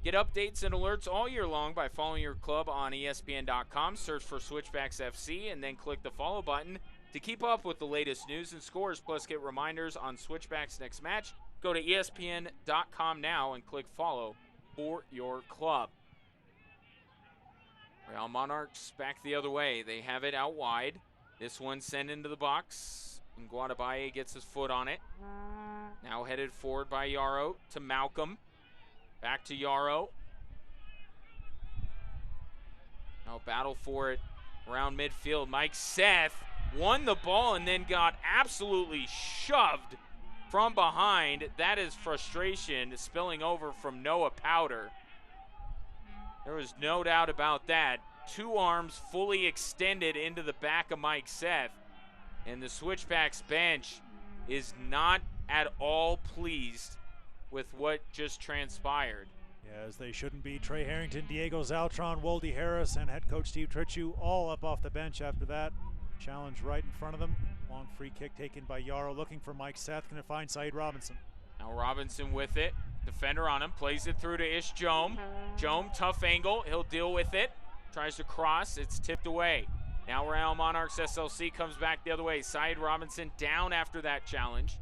Get updates and alerts all year long by following your club on ESPN.com. Search for Switchbacks FC and then click the follow button to keep up with the latest news and scores, plus get reminders on Switchbacks' next match. Go to ESPN.com now and click follow for your club. Real Monarchs back the other way. They have it out wide. This one sent into the box. And Guadabaye gets his foot on it. Now headed forward by Yarrow to Malcolm. Back to Yarrow. Now battle for it around midfield. Mike Seth won the ball and then got absolutely shoved from behind. That is frustration spilling over from Noah Powder. There was no doubt about that. Two arms fully extended into the back of Mike Seth. And the Switchbacks bench is not at all pleased with what just transpired. Yeah, as they shouldn't be. Trey Harrington, Diego Zaltron, Woldy Harris, and head coach Steve Tritchu all up off the bench after that. Challenge right in front of them. Long free kick taken by Yarrow, looking for Mike Seth. Going to find Saeed Robinson. Now Robinson with it. Defender on him. Plays it through to Ish Jome. Jome, tough angle. He'll deal with it. Tries to cross. It's tipped away. Now Real Monarchs SLC comes back the other way. Saeed Robinson down after that challenge.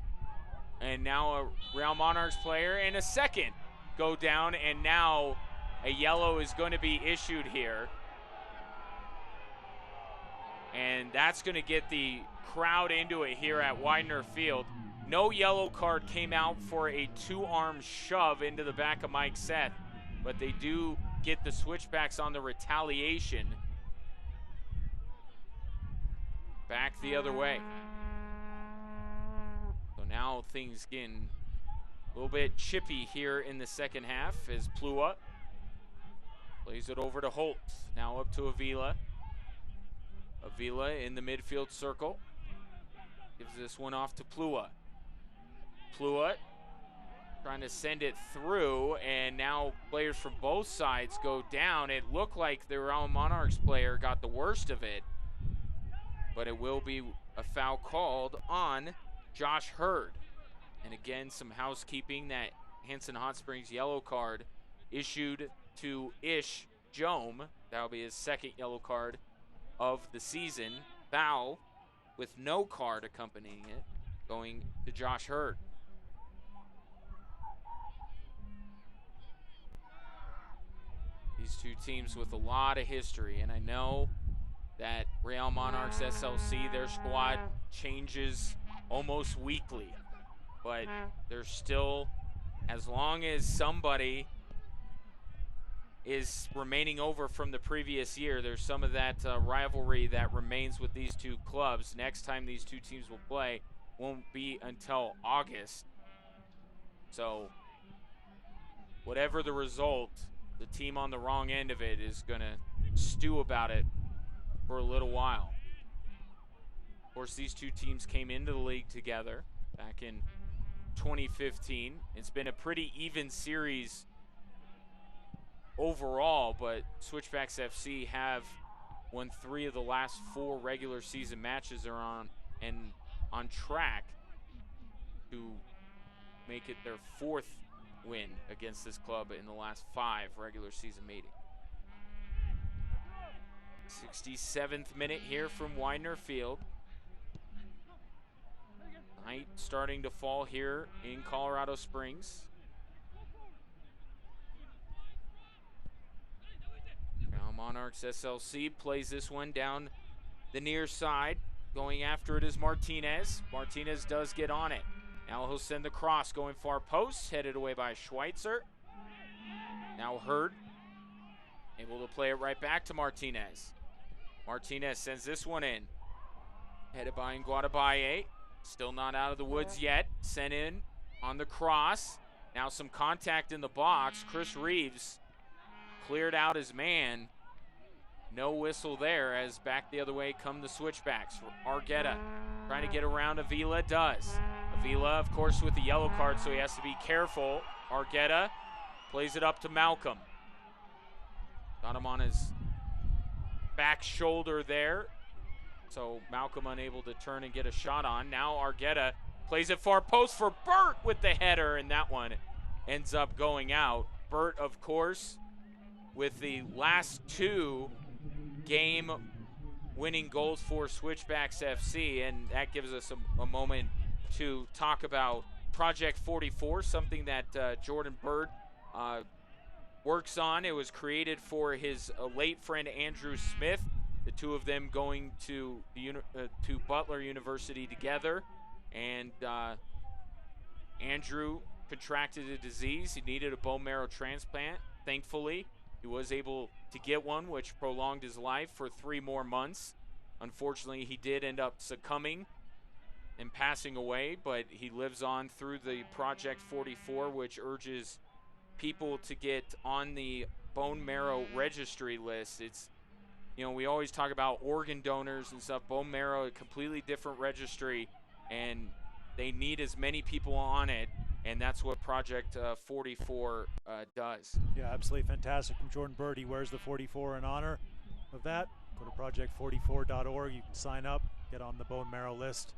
And now a Real Monarchs player and a second go down. And now a yellow is going to be issued here. And that's going to get the crowd into it here at Widener Field. No yellow card came out for a two-arm shove into the back of Mike Seth. But they do get the Switchbacks on the retaliation. Back the other way. So now things getting a little bit chippy here in the second half as Plua plays it over to Holt. Now up to Avila. Avila in the midfield circle. Gives this one off to Plua. Plua trying to send it through, and now players from both sides go down. It looked like the Real Monarchs player got the worst of it, but it will be a foul called on Josh Hurd. And again, some housekeeping. That Hanson Hot Springs yellow card issued to Ish Jome. That'll be his second yellow card of the season. Foul with no card accompanying it going to Josh Hurd. These two teams with a lot of history, and I know that Real Monarchs SLC, their squad changes almost weekly, but there's still, as long as somebody is remaining over from the previous year, there's some of that rivalry that remains with these two clubs. Next time these two teams will play won't be until August. So whatever the result, the team on the wrong end of it is going to stew about it for a little while. Of course, these two teams came into the league together back in 2015. It's been a pretty even series overall, but Switchbacks FC have won 3 of the last 4 regular season matches they're on, and on track to make it their 4th win against this club in the last 5 regular season meetings. 67th minute here from Widener Field. Night starting to fall here in Colorado Springs. Now Monarchs SLC plays this one down the near side. Going after it is Martinez. Martinez does get on it. Now he'll send the cross going far post, headed away by Schweitzer. Now Hurd, able to play it right back to Martinez. Martinez sends this one in. Headed by Nguatabaye. Still not out of the woods yet. Sent in on the cross. Now some contact in the box. Chris Reeves cleared out his man. No whistle there as back the other way come the Switchbacks. Argueta trying to get around Avila, does. Avila, of course, with the yellow card, so he has to be careful. Argueta plays it up to Malcolm. Got him on his back shoulder there. So Malcolm unable to turn and get a shot on. Now Argueta plays it far post for Burt with the header, and that one ends up going out. Burt, of course, with the last 2 game-winning goals for Switchbacks FC, and that gives us a moment to talk about Project 44, something that Jordan Burt works on. It was created for his late friend Andrew Smith. The 2 of them going to Butler University together, and Andrew contracted a disease. He needed a bone marrow transplant. Thankfully, he was able to get one, which prolonged his life for 3 more months. Unfortunately, he did end up succumbing and passing away, but he lives on through the Project 44, which urges people to get on the bone marrow registry list. It's, you know, we always talk about organ donors and stuff. Bone marrow, a completely different registry, and they need as many people on it, and that's what Project 44 does. Yeah, absolutely fantastic from Jordan Burt. He wears the 44 in honor of that. Go to project44.org. You can sign up, get on the bone marrow list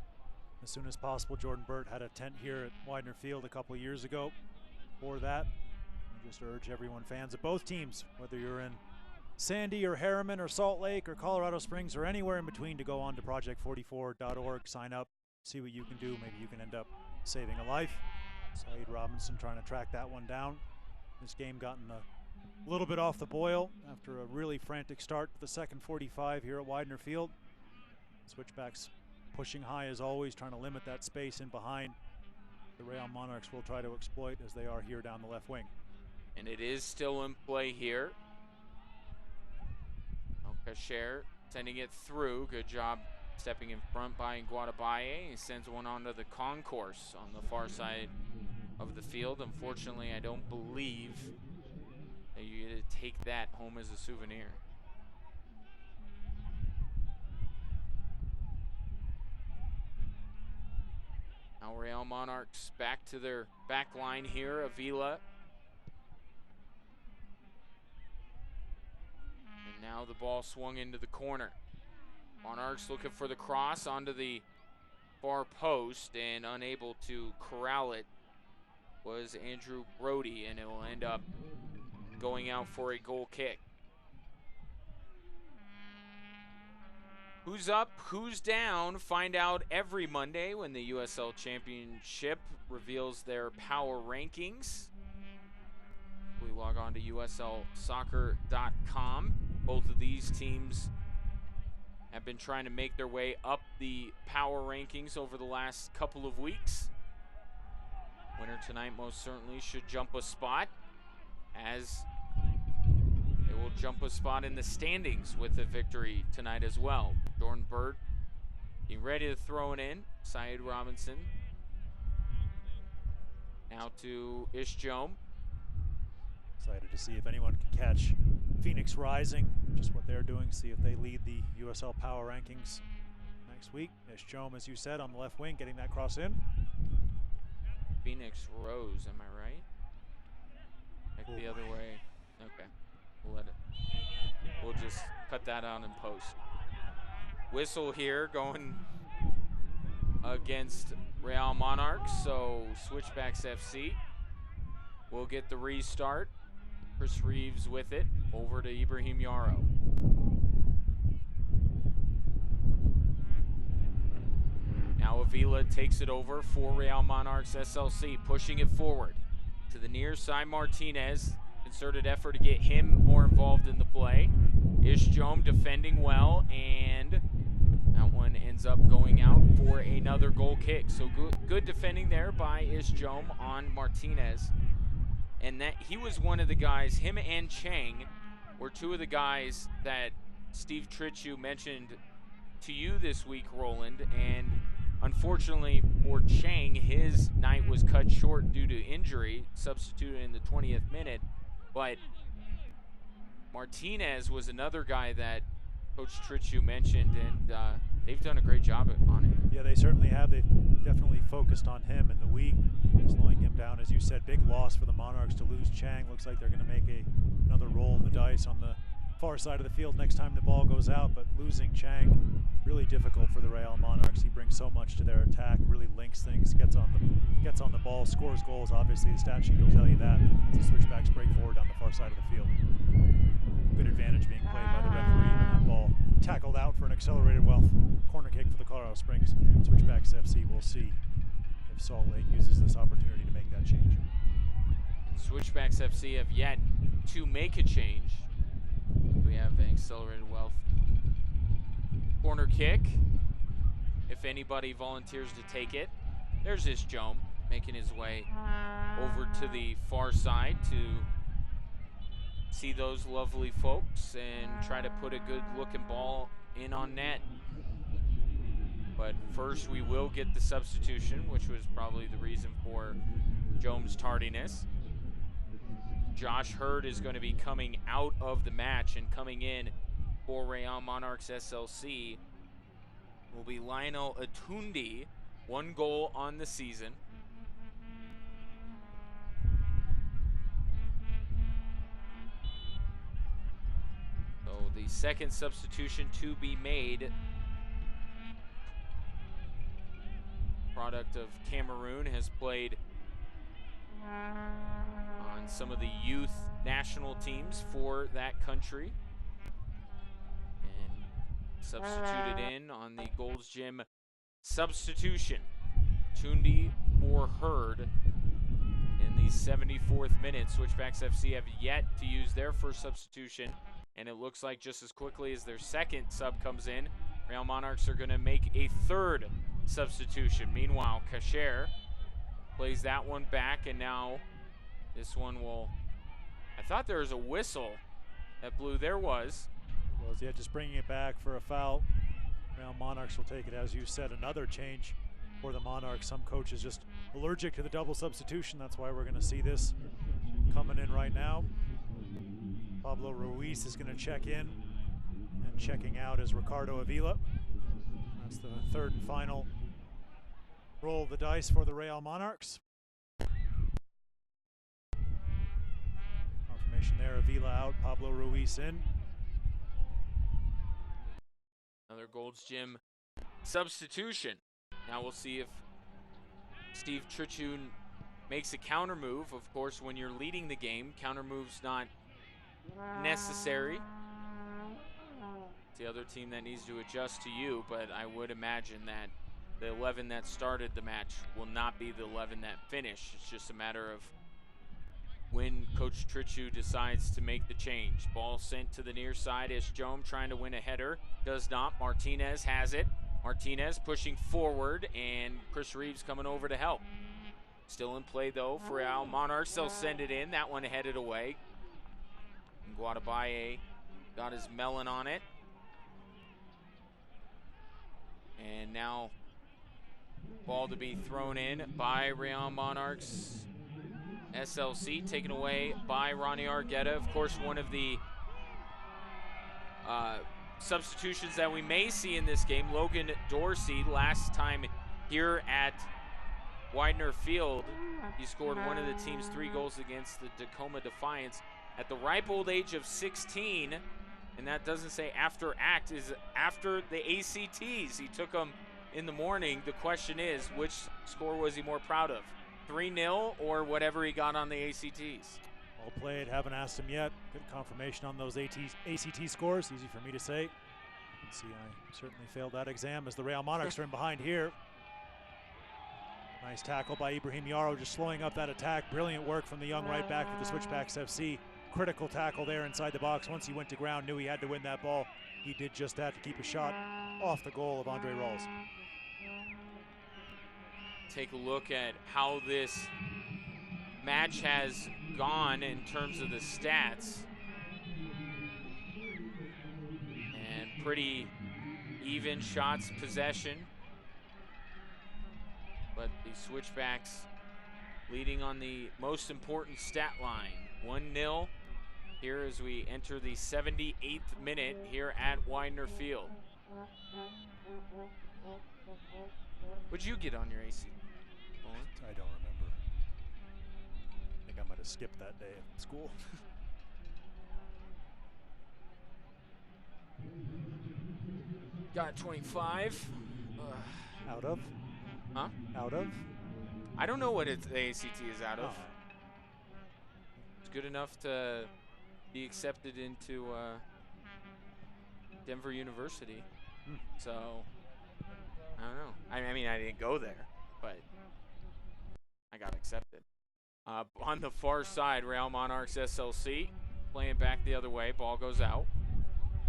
as soon as possible. Jordan Burt had a tent here at Widener Field a couple of years ago for that. I just urge everyone, fans of both teams, whether you're in Sandy or Harriman or Salt Lake or Colorado Springs or anywhere in between, to go on to project44.org, sign up, see what you can do. Maybe you can end up saving a life. Saeed Robinson trying to track that one down. This game gotten a little bit off the boil after a really frantic start to the second 45 here at Widener Field. Switchbacks pushing high as always, trying to limit that space in behind. The Real Monarchs will try to exploit as they are here down the left wing. And it is still in play here. Kasher sending it through. Good job stepping in front by Nguatabaye. He sends one onto the concourse on the far side of the field. Unfortunately, I don't believe that you get to take that home as a souvenir. Now Real Monarchs back to their back line here. Avila. Now the ball swung into the corner. Monarchs looking for the cross onto the far post, and unable to corral it was Andrew Brody, and it will end up going out for a goal kick. Who's up, who's down? Find out every Monday when the USL Championship reveals their power rankings. We log on to uslsoccer.com. Both of these teams have been trying to make their way up the power rankings over the last couple of weeks. Winner tonight most certainly should jump a spot, as it will jump a spot in the standings with a victory tonight as well. Jordan Burt getting ready to throw it in. Saeed Robinson now to Ishjome. Excited to see if anyone can catch Phoenix Rising, just what they're doing, see if they lead the USL Power Rankings next week. Ishjome, as you said, on the left wing, getting that cross in. Phoenix Rose, am I right? Like the other way. Okay, we'll let it. We'll just cut that out in post. Whistle here going against Real Monarchs, so Switchbacks FC will get the restart. Chris Reeves with it, over to Ibrahim Yarrow. Now Avila takes it over for Real Monarchs SLC, pushing it forward to the near side. Martinez, concerted effort to get him more involved in the play. Ishjom defending well, and that one ends up going out for another goal kick. So good defending there by Ishjom on Martinez. And that he was one of the guys, him and Chang were two of the guys that Steve Tritchu mentioned to you this week, Roland. And unfortunately for Chang, his night was cut short due to injury, substituted in the 20th minute. But Martinez was another guy that Coach Tritchu mentioned, and they've done a great job on it. Yeah, they certainly have. They've definitely focused on him in the week, slowing him down. As you said, big loss for the Monarchs to lose Chang. Looks like they're going to make another roll of the dice on the far side of the field next time the ball goes out, but losing Chang, really difficult for the Real Monarchs. He brings so much to their attack, really links things, gets on the ball, scores goals. Obviously, the stat sheet will tell you that. The Switchbacks break forward on the far side of the field. Good advantage being played by the referee, and that ball tackled out for an accelerated wealth corner kick for the Colorado Springs. Switchbacks FC, we'll see if Salt Lake uses this opportunity to make that change. Switchbacks FC have yet to make a change. We have an accelerated wealth corner kick. If anybody volunteers to take it, there's Ishjom making his way over to the far side to see those lovely folks and try to put a good looking ball in on net. But first we will get the substitution, which was probably the reason for Jom's tardiness. Josh Hurd is going to be coming out of the match, and coming in for Real Monarchs SLC will be Lionel Atundi, 1 goal on the season. So the second substitution to be made, product of Cameroon, has played on some of the youth national teams for that country, and substituted in on the Gold's Gym substitution. Tundi for Hurd in the 74th minute. Switchbacks FC have yet to use their first substitution, and it looks like just as quickly as their second sub comes in, Real Monarchs are going to make a third substitution. Meanwhile, Kasher plays that one back, and now this one will... I thought there was a whistle that blew. There was. Well, yeah, just bringing it back for a foul. Real Monarchs will take it. As you said, another change for the Monarchs. Some coaches just allergic to the double substitution. That's why we're going to see this coming in right now. Pablo Ruiz is going to check in, and checking out is Ricardo Avila. That's the third and final roll of the dice for the Real Monarchs. Confirmation there, Avila out, Pablo Ruiz in. Another Gold's Gym substitution. Now we'll see if Steve Tritchu makes a counter move. Of course, when you're leading the game, counter move's not necessary. It's the other team that needs to adjust to you, but I would imagine that the 11 that started the match will not be the 11 that finished. It's just a matter of when Coach Tritchu decides to make the change. Ball sent to the near side. Ishjom trying to win a header. Does not. Martinez has it. Martinez pushing forward, and Chris Reeves coming over to help. Still in play, though, for Real Monarchs. They'll send it in. That one headed away. Guadabaye got his melon on it. And now ball to be thrown in by Real Monarchs SLC, taken away by Ronnie Argueta. Of course, one of the substitutions that we may see in this game, Logan Dorsey, last time here at Widener Field, he scored one of the team's 3 goals against the Tacoma Defiance at the ripe old age of 16, and that doesn't say after ACT, is after the ACTs. He took them in the morning. The question is, which score was he more proud of? 3-0 or whatever he got on the ACTs? Well played. Haven't asked him yet. Good confirmation on those ACT scores. Easy for me to say. See, I certainly failed that exam as the Real Monarchs are in behind here. Nice tackle by Ibrahim Yarrow, just slowing up that attack. Brilliant work from the young right back for the Switchbacks FC. Critical tackle there inside the box. Once he went to ground, knew he had to win that ball. He did just that to keep a shot off the goal of Andre Rawls. Take a look at how this match has gone in terms of the stats. And pretty even shots possession. But the Switchbacks leading on the most important stat line. 1-0 here as we enter the 78th minute here at Widener Field. What'd you get on your AC? I don't remember. I think I might have skipped that day at school. Got 25. Out of? Huh? Out of? I don't know what the ACT is out of. It's good enough to be accepted into Denver University. So, I don't know. I mean, I didn't go there, but I got accepted. On the far side, Real Monarchs SLC playing back the other way. Ball goes out.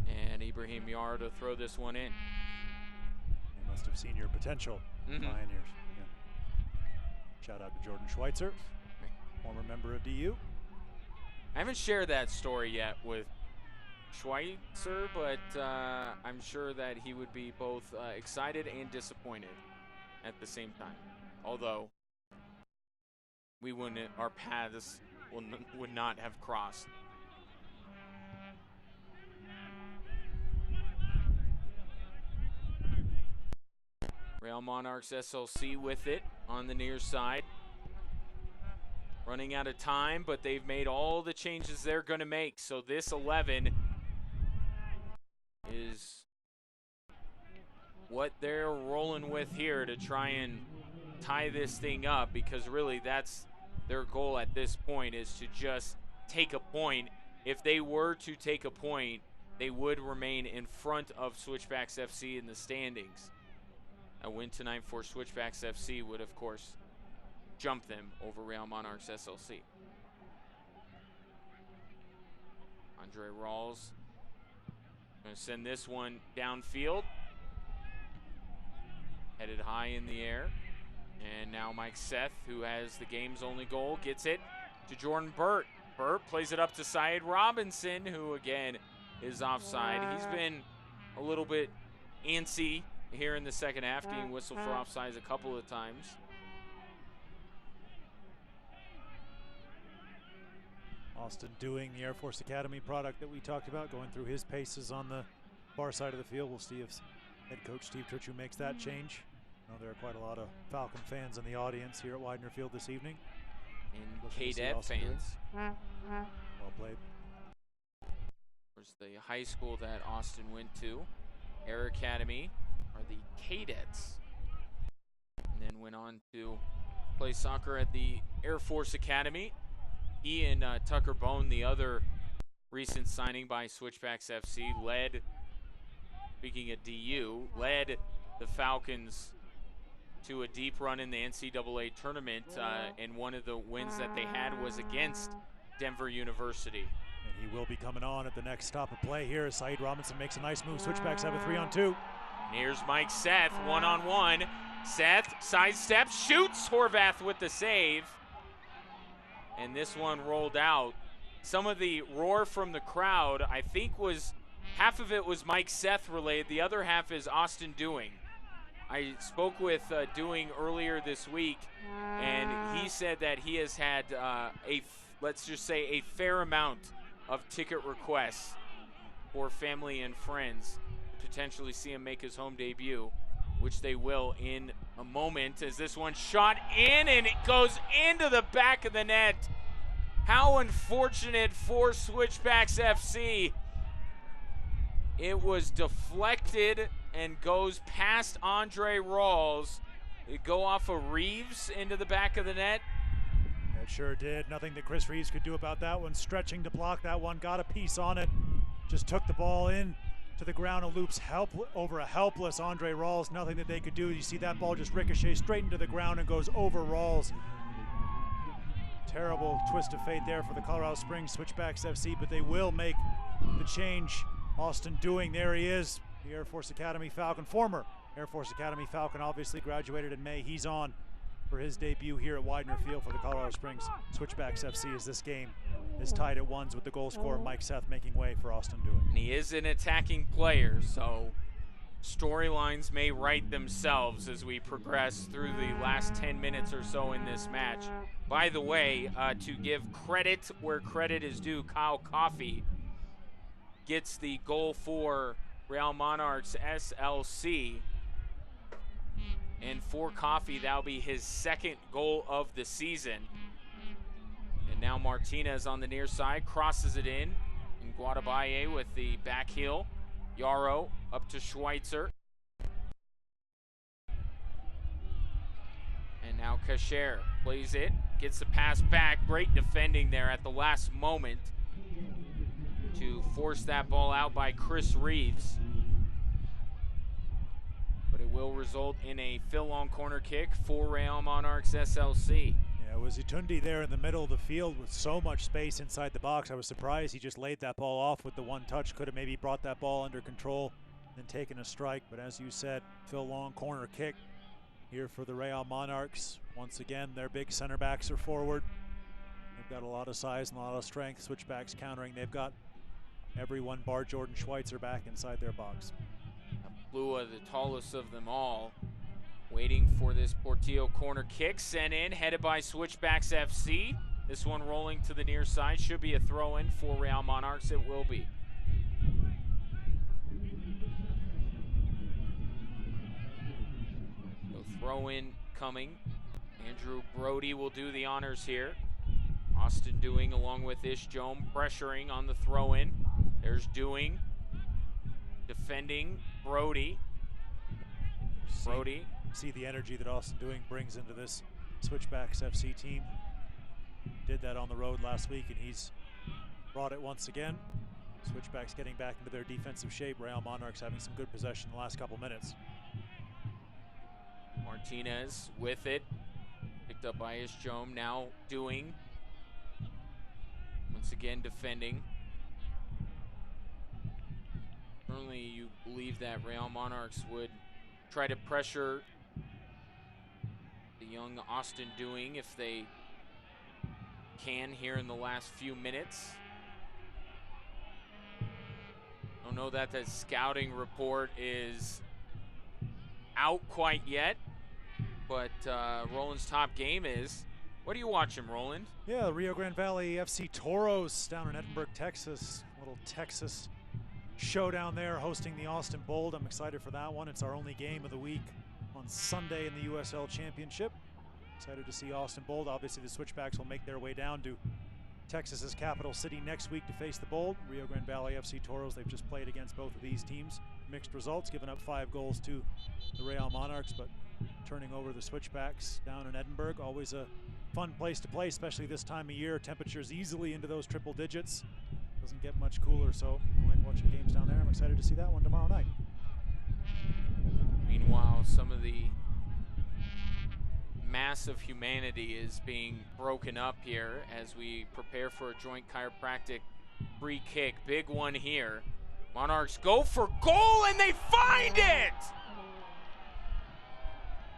And Ibrahim Yarrow to throw this one in. You must have seen your potential, Pioneers. Yeah. Shout out to Jordan Schweitzer, former member of DU. I haven't shared that story yet with Schweitzer, but I'm sure that he would be both excited and disappointed at the same time. Although we wouldn't, our paths would not have crossed. Real Monarchs SLC with it on the near side. Running out of time, but they've made all the changes they're going to make. So this 11 is what they're rolling with here to try and tie this thing up, because really that's their goal at this point, is to just take a point. If they were to take a point, they would remain in front of Switchbacks FC in the standings. A win tonight for Switchbacks FC would, of course, jump them over Real Monarchs SLC. Andre Rawls going to send this one downfield. Headed high in the air. And now Mike Seth, who has the game's only goal, gets it to Jordan Burt. Burt plays it up to Syed Robinson, who, again, is offside. He's been a little bit antsy here in the second half, getting whistled for offsides a couple of times. Austin doing the Air Force Academy product that we talked about, going through his paces on the far side of the field. We'll see if head coach Steve Turchu makes that change. I know there are quite a lot of Falcon fans in the audience here at Widener Field this evening. And Cadet fans. Well played. There's the high school that Austin went to. Air Academy are the Cadets. And then went on to play soccer at the Air Force Academy. He and Tucker Bone, the other recent signing by Switchbacks FC, led, speaking of DU, led the Falcons to a deep run in the NCAA tournament, and one of the wins that they had was against Denver University. And he will be coming on at the next stop of play here as Syed Robinson makes a nice move. Switchbacks have a 3-on-2. And here's Mike Seth, one-on-one. Seth sidesteps, shoots. Horvath with the save. And this one rolled out. Some of the roar from the crowd, I think, was half of it was Mike Seth related. The other half is Austin Dewing. I spoke with Dewing earlier this week, and he said that he has had let's just say a fair amount of ticket requests for family and friends to potentially see him make his home debut, which they will in a moment, as this one shot in and it goes into the back of the net. How unfortunate for Switchbacks FC. It was deflected and goes past Andre Rawls. It go off of Reeves into the back of the net. It sure did. Nothing that Chris Reeves could do about that one. Stretching to block that one, got a piece on it. Just took the ball in to the ground and loops over a helpless Andre Rawls. Nothing that they could do. You see that ball just ricochet straight into the ground and goes over Rawls. Terrible twist of fate there for the Colorado Springs Switchbacks FC, but they will make the change. Austin Doing, there he is, the Air Force Academy Falcon, former Air Force Academy Falcon, obviously graduated in May. He's on for his debut here at Widener Field for the Colorado Springs Switchbacks FC, as this game is tied at 1s with the goal scorer Mike Seth making way for Austin Doing. And he is an attacking player, so storylines may right themselves as we progress through the last 10 minutes or so in this match. By the way, to give credit where credit is due, Kyle Coffey gets the goal for Real Monarchs SLC. And for Coffey, that'll be his second goal of the season. And now Martinez on the near side, crosses it in. And Guadabaye with the back heel. Yarrow up to Schweitzer. And now Kasher plays it, gets the pass back. Great defending there at the last moment to force that ball out by Chris Reeves. But it will result in a Phil-Long corner kick for Real Monarchs SLC. Yeah, it was Itundi there in the middle of the field with so much space inside the box. I was surprised he just laid that ball off with the one touch. Could have maybe brought that ball under control and taken a strike. But as you said, Phil-Long corner kick here for the Real Monarchs. Once again, their big center backs are forward. They've got a lot of size and a lot of strength. Switchbacks countering. They've got everyone bar Jordan Schweitzer back inside their box. Lua, the tallest of them all, waiting for this Portillo corner kick. Sent in, headed by Switchbacks FC. This one rolling to the near side. Should be a throw-in for Real Monarchs. It will be. So throw-in coming. Andrew Brody will do the honors here. Austin Doing along with Ish Jome pressuring on the throw-in. There's Doing. Defending Brody. See the energy that Austin Doing brings into this Switchbacks FC team. Did that on the road last week, and he's brought it once again. Switchbacks getting back into their defensive shape. Real Monarchs having some good possession in the last couple minutes. Martinez with it. Picked up by Ish Jome. Now Doing. Once again defending. Certainly you believe that Real Monarchs would try to pressure the young Austin Doing if they can here in the last few minutes. Don't know that the scouting report is out quite yet, but Roland's top game is. What are you watching, Roland? Yeah, the Rio Grande Valley FC Toros down in Edinburgh, Texas. Little Texas showdown there, hosting the Austin Bold. I'm excited for that one. It's our only game of the week on Sunday in the USL Championship. Excited to see Austin Bold. Obviously the Switchbacks will make their way down to Texas's capital city next week to face the Bold. Rio Grande Valley FC Toros, they've just played against both of these teams. Mixed results, giving up 5 goals to the Real Monarchs, but turning over the Switchbacks down in Edinburgh. Always a fun place to play, especially this time of year. Temperatures easily into those triple digits. Doesn't get much cooler, so I like watching games down there. I'm excited to see that one tomorrow night. Meanwhile, some of the mass of humanity is being broken up here as we prepare for a joint chiropractic free kick. Big one here. Monarchs go for goal and they find it!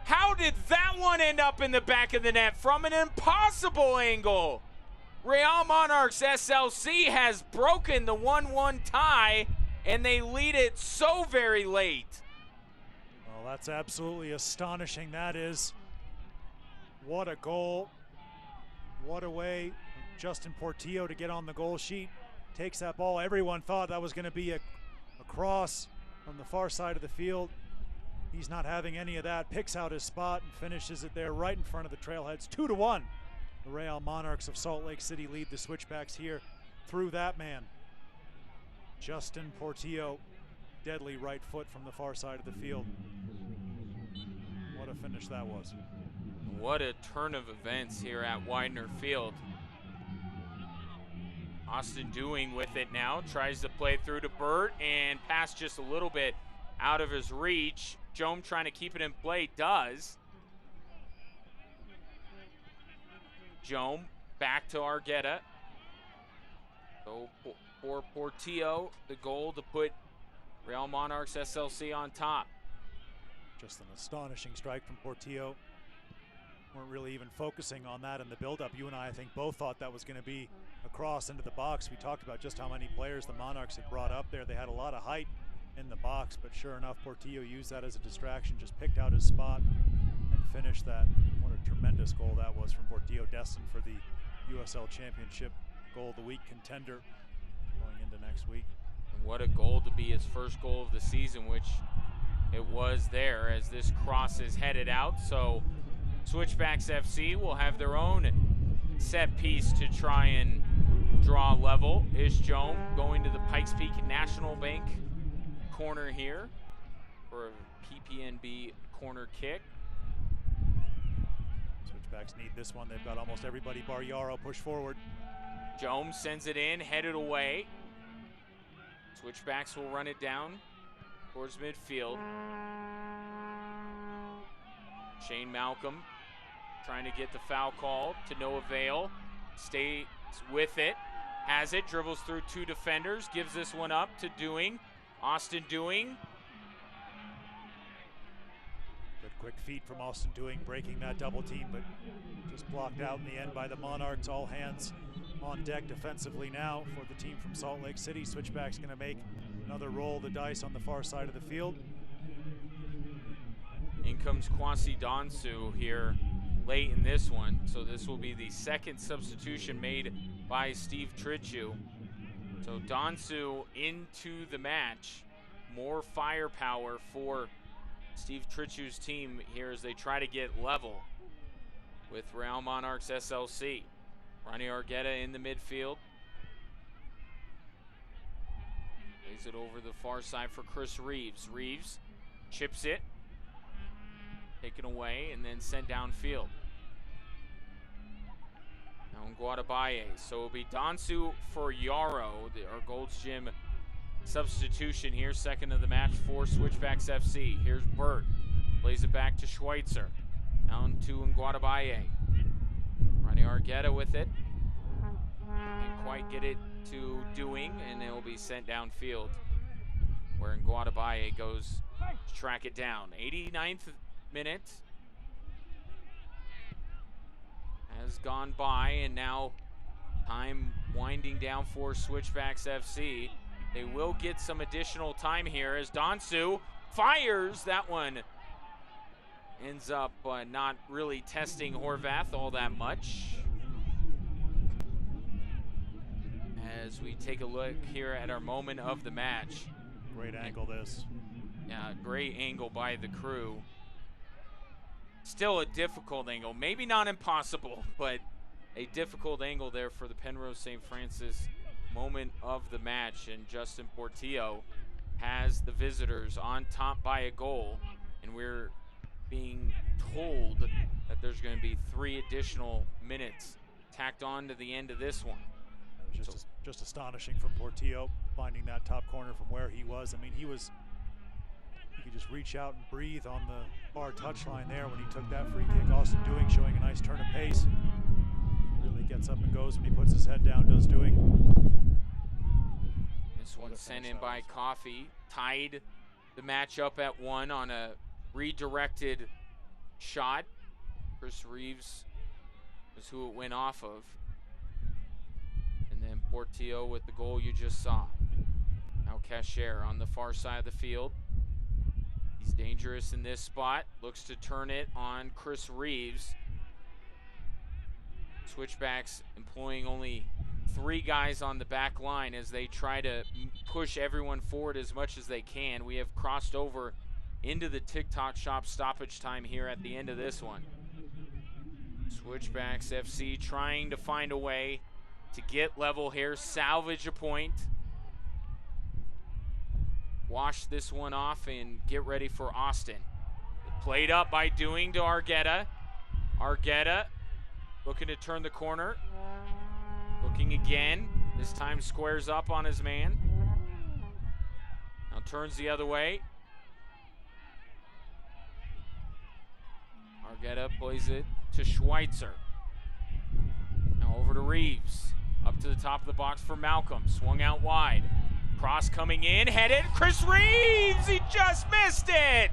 How did that one end up in the back of the net from an impossible angle? Real Monarchs SLC has broken the 1-1 tie, and they lead it so very late. Well, that's absolutely astonishing. That is. What a goal. What a way Justin Portillo to get on the goal sheet. Takes that ball. Everyone thought that was going to be a cross from the far side of the field. He's not having any of that. Picks out his spot and finishes it there right in front of the Trailheads. 2-1. The Real Monarchs of Salt Lake City lead the Switchbacks here through that man. Justin Portillo deadly right foot from the far side of the field. What a finish that was. What a turn of events here at Widener Field. Austin Doing with it now, tries to play through to Burt and pass just a little bit out of his reach. Jome trying to keep it in play, does. Jome back to Argueta. So for Portillo, the goal to put Real Monarchs SLC on top. Just an astonishing strike from Portillo. Weren't really even focusing on that in the build-up. You and I think, both thought that was going to be a cross into the box. We talked about just how many players the Monarchs had brought up there. They had a lot of height in the box, but sure enough, Portillo used that as a distraction, just picked out his spot and finished that. What a tremendous goal that was from Portillo, destined for the USL Championship Goal of the Week contender going into next week. And what a goal to be his first goal of the season, which it was there as this cross is headed out. So Switchbacks FC will have their own set piece to try and draw level. Ish Jome going to the Pikes Peak National Bank corner here for a PPNB corner kick. Switchbacks need this one. They've got almost everybody bar Yarrow push forward. Jome sends it in, headed away. Switchbacks will run it down towards midfield. Shane Malcolm trying to get the foul call to no avail. Stays with it, has it, dribbles through two defenders, gives this one up to Doing. Austin Doing. Good quick feet from Austin Doing, breaking that double team, but just blocked out in the end by the Monarchs. All hands on deck defensively now for the team from Salt Lake City. Switchback's going to make another roll of the dice on the far side of the field. In comes Kwasi Donsu here late in this one. So this will be the second substitution made by Steve Trichu. So Donsu into the match. More firepower for Steve Trichu's team here as they try to get level with Real Monarchs SLC. Ronnie Argueta in the midfield. Plays it over the far side for Chris Reeves. Reeves chips it. Taken away and then sent downfield. Now in Guadabaye. So it'll be Donsu for Yarrow, our Gold's Gym substitution here. Second of the match for Switchbacks FC. Here's Burt. Plays it back to Schweitzer. Down to Guadabaye. Ronnie Argueta with it. Can't quite get it to Doing, and it will be sent downfield. Where Guadabaye goes to track it down. 89th minute has gone by, and now time winding down for Switchbacks FC. They will get some additional time here as Donsu fires. That one ends up not really testing Horvath all that much. As we take a look here at our moment of the match. Great angle this. Yeah, great angle by the crew. Still a difficult angle. Maybe not impossible, but a difficult angle there for the Penrose St. Francis moment of the match. And Justin Portillo has the visitors on top by a goal. And we're being told that there's going to be 3 additional minutes tacked on to the end of this one. It was just astonishing from Portillo, finding that top corner from where he was. I mean, he could just reach out and breathe on the far touchline there when he took that free kick. Austin Doing showing a nice turn of pace. Really gets up and goes when he puts his head down, does Doing. This one sent in by Coffey. Tied the match up at 1 on a redirected shot. Chris Reeves was who it went off of. And then Portillo with the goal you just saw. Now Cashier on the far side of the field. He's dangerous in this spot. Looks to turn it on Chris Reeves. Switchbacks employing only 3 guys on the back line as they try to push everyone forward as much as they can. We have crossed over into the TikTok shop stoppage time here at the end of this one. Switchbacks FC trying to find a way to get level here, salvage a point. wash this one off and get ready for Austin. Played up by Doing to Argueta. Argueta looking to turn the corner. Looking again. This time squares up on his man. Now turns the other way. Argueta plays it to Schweitzer. Now over to Reeves. Up to the top of the box for Malcolm. Swung out wide. Cross coming in. Headed. Chris Reeves! He just missed it!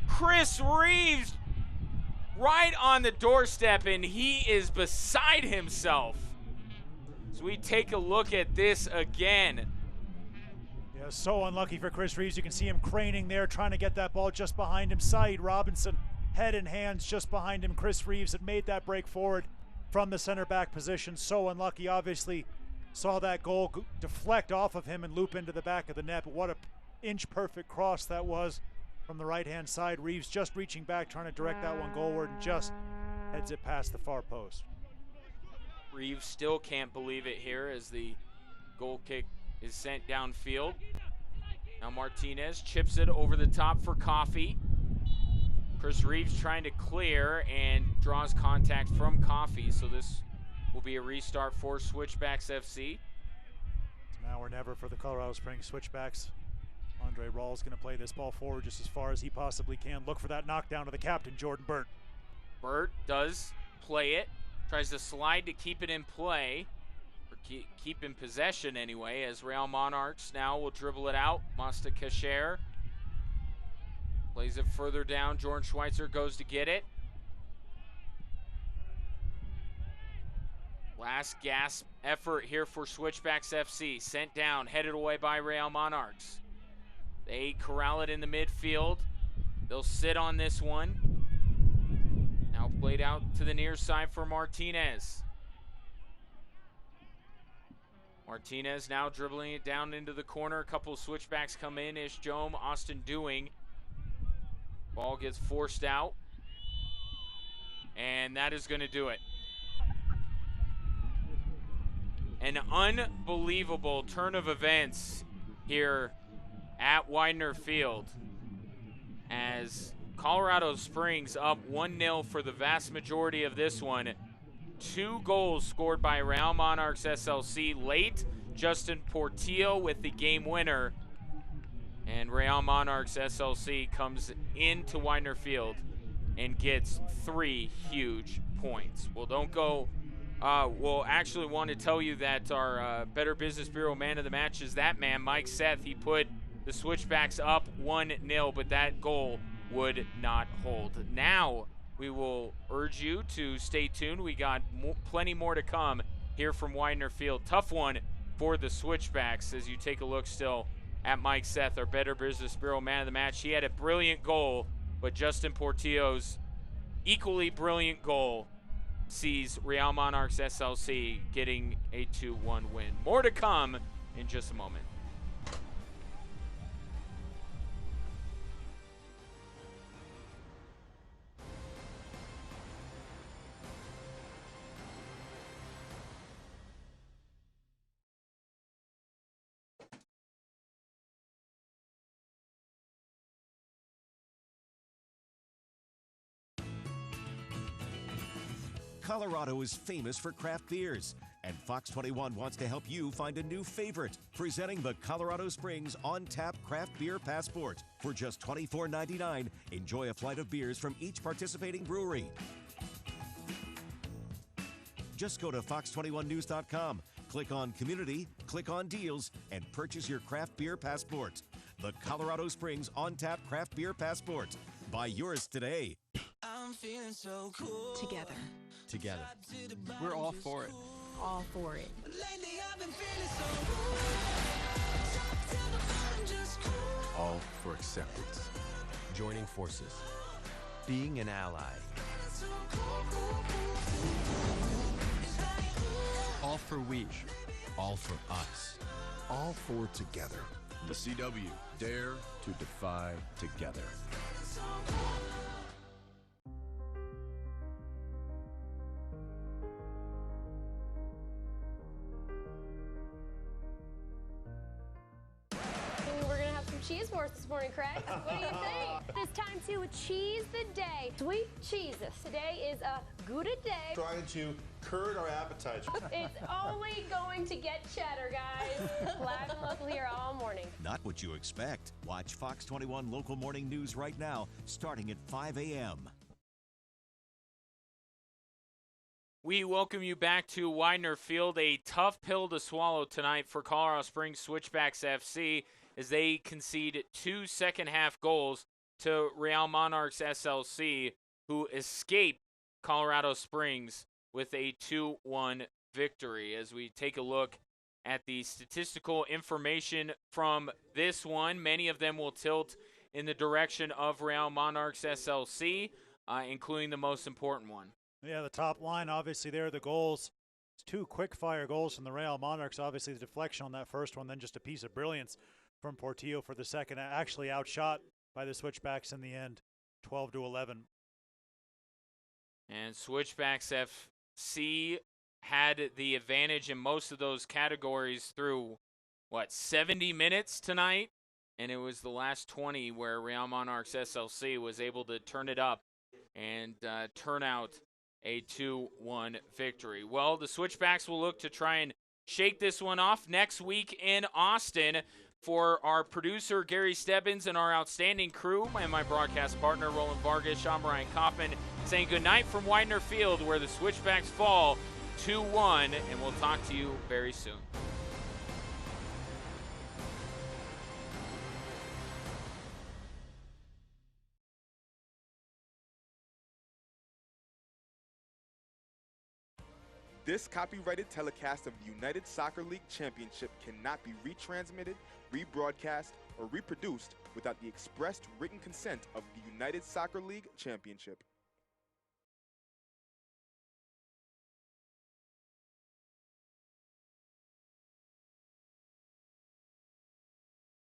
Chris Reeves right on the doorstep, and he is beside himself. So we take a look at this again. Yeah, so unlucky for Chris Reeves. You can see him craning there, trying to get that ball just behind him. Saeed Robinson, head and hands just behind him. Chris Reeves had made that break forward from the center back position. So unlucky, obviously. Saw that goal deflect off of him and loop into the back of the net. But what a inch-perfect cross that was from the right-hand side. Reeves just reaching back, trying to direct that one goalward, and just heads it past the far post. Reeves still can't believe it here as the goal kick is sent downfield. Now Martinez chips it over the top for Coffey. Chris Reeves trying to clear and draws contact from Coffey, so this will be a restart for Switchbacks FC. It's now or never for the Colorado Springs Switchbacks. Andre Rawls going to play this ball forward just as far as he possibly can. Look for that knockdown to the captain, Jordan Burt. Burt does play it. Tries to slide to keep it in play. Or keep in possession anyway, as Real Monarchs now will dribble it out. Masta Kasher plays it further down. Jordan Schweitzer goes to get it. Last gasp effort here for Switchbacks FC. Sent down, headed away by Real Monarchs. They corral it in the midfield. They'll sit on this one. Now played out to the near side for Martinez. Martinez now dribbling it down into the corner. A couple of switchbacks come in. Ish Jome, Austin Doing. Ball gets forced out. And that is going to do it. An unbelievable turn of events here at Widener Field as Colorado Springs up 1-0 for the vast majority of this one. 2 goals scored by Real Monarchs SLC late. Justin Portillo with the game winner. And Real Monarchs SLC comes into Widener Field and gets 3 huge points. Well, don't go. We'll actually want to tell you that our Better Business Bureau man of the match is that man, Mike Seth. He put the Switchbacks up 1-0, but that goal would not hold. Now we will urge you to stay tuned. We got plenty more to come here from Widener Field. Tough one for the Switchbacks as you take a look still at Mike Seth, our Better Business Bureau man of the match. He had a brilliant goal, but Justin Portillo's equally brilliant goal sees Real Monarchs SLC getting a 2-1 win. More to come in just a moment. Colorado is famous for craft beers, and Fox 21 wants to help you find a new favorite. Presenting the Colorado Springs on-tap craft beer passport. For just $24.99, enjoy a flight of beers from each participating brewery. Just go to fox21news.com, click on Community, click on Deals, and purchase your craft beer passport. The Colorado Springs on-tap craft beer passport. Buy yours today. I'm feeling so cool. Together. We're all for it. All for it. Lately I've been feeling so cool. All for acceptance. Joining forces. Being an ally. All for we. All for us. All for together. The CW, dare to defy together. cheese for us this morning, Craig. What do you think? It's time to cheese the day. Sweet cheeses. Today is a good day. Trying to curd our appetites. It's only going to get cheddar, guys. Live and local here all morning. Not what you expect. Watch Fox 21 Local Morning News right now, starting at 5 a.m. We welcome you back to Widener Field. A tough pill to swallow tonight for Colorado Springs Switchbacks FC as they concede 2 second-half goals to Real Monarchs SLC, who escaped Colorado Springs with a 2-1 victory. As we take a look at the statistical information from this one, many of them will tilt in the direction of Real Monarchs SLC, including the most important one. Yeah, the top line, obviously, there are the goals. It's 2 quick-fire goals from the Real Monarchs. Obviously, the deflection on that first one, then just a piece of brilliance from Portillo for the second. Actually outshot by the Switchbacks in the end, 12-11. And Switchbacks FC had the advantage in most of those categories through, 70 minutes tonight? And it was the last 20 where Real Monarchs SLC was able to turn it up and turn out a 2-1 victory. Well, the Switchbacks will look to try and shake this one off next week in Austin. For our producer, Gary Stebbins, and our outstanding crew, and my broadcast partner, Roland Vargas, Sean Brian Kaufman, saying goodnight from Widener Field, where the Switchbacks fall 2-1, and we'll talk to you very soon. This copyrighted telecast of the United Soccer League Championship cannot be retransmitted, rebroadcast, or reproduced without the expressed written consent of the United Soccer League Championship.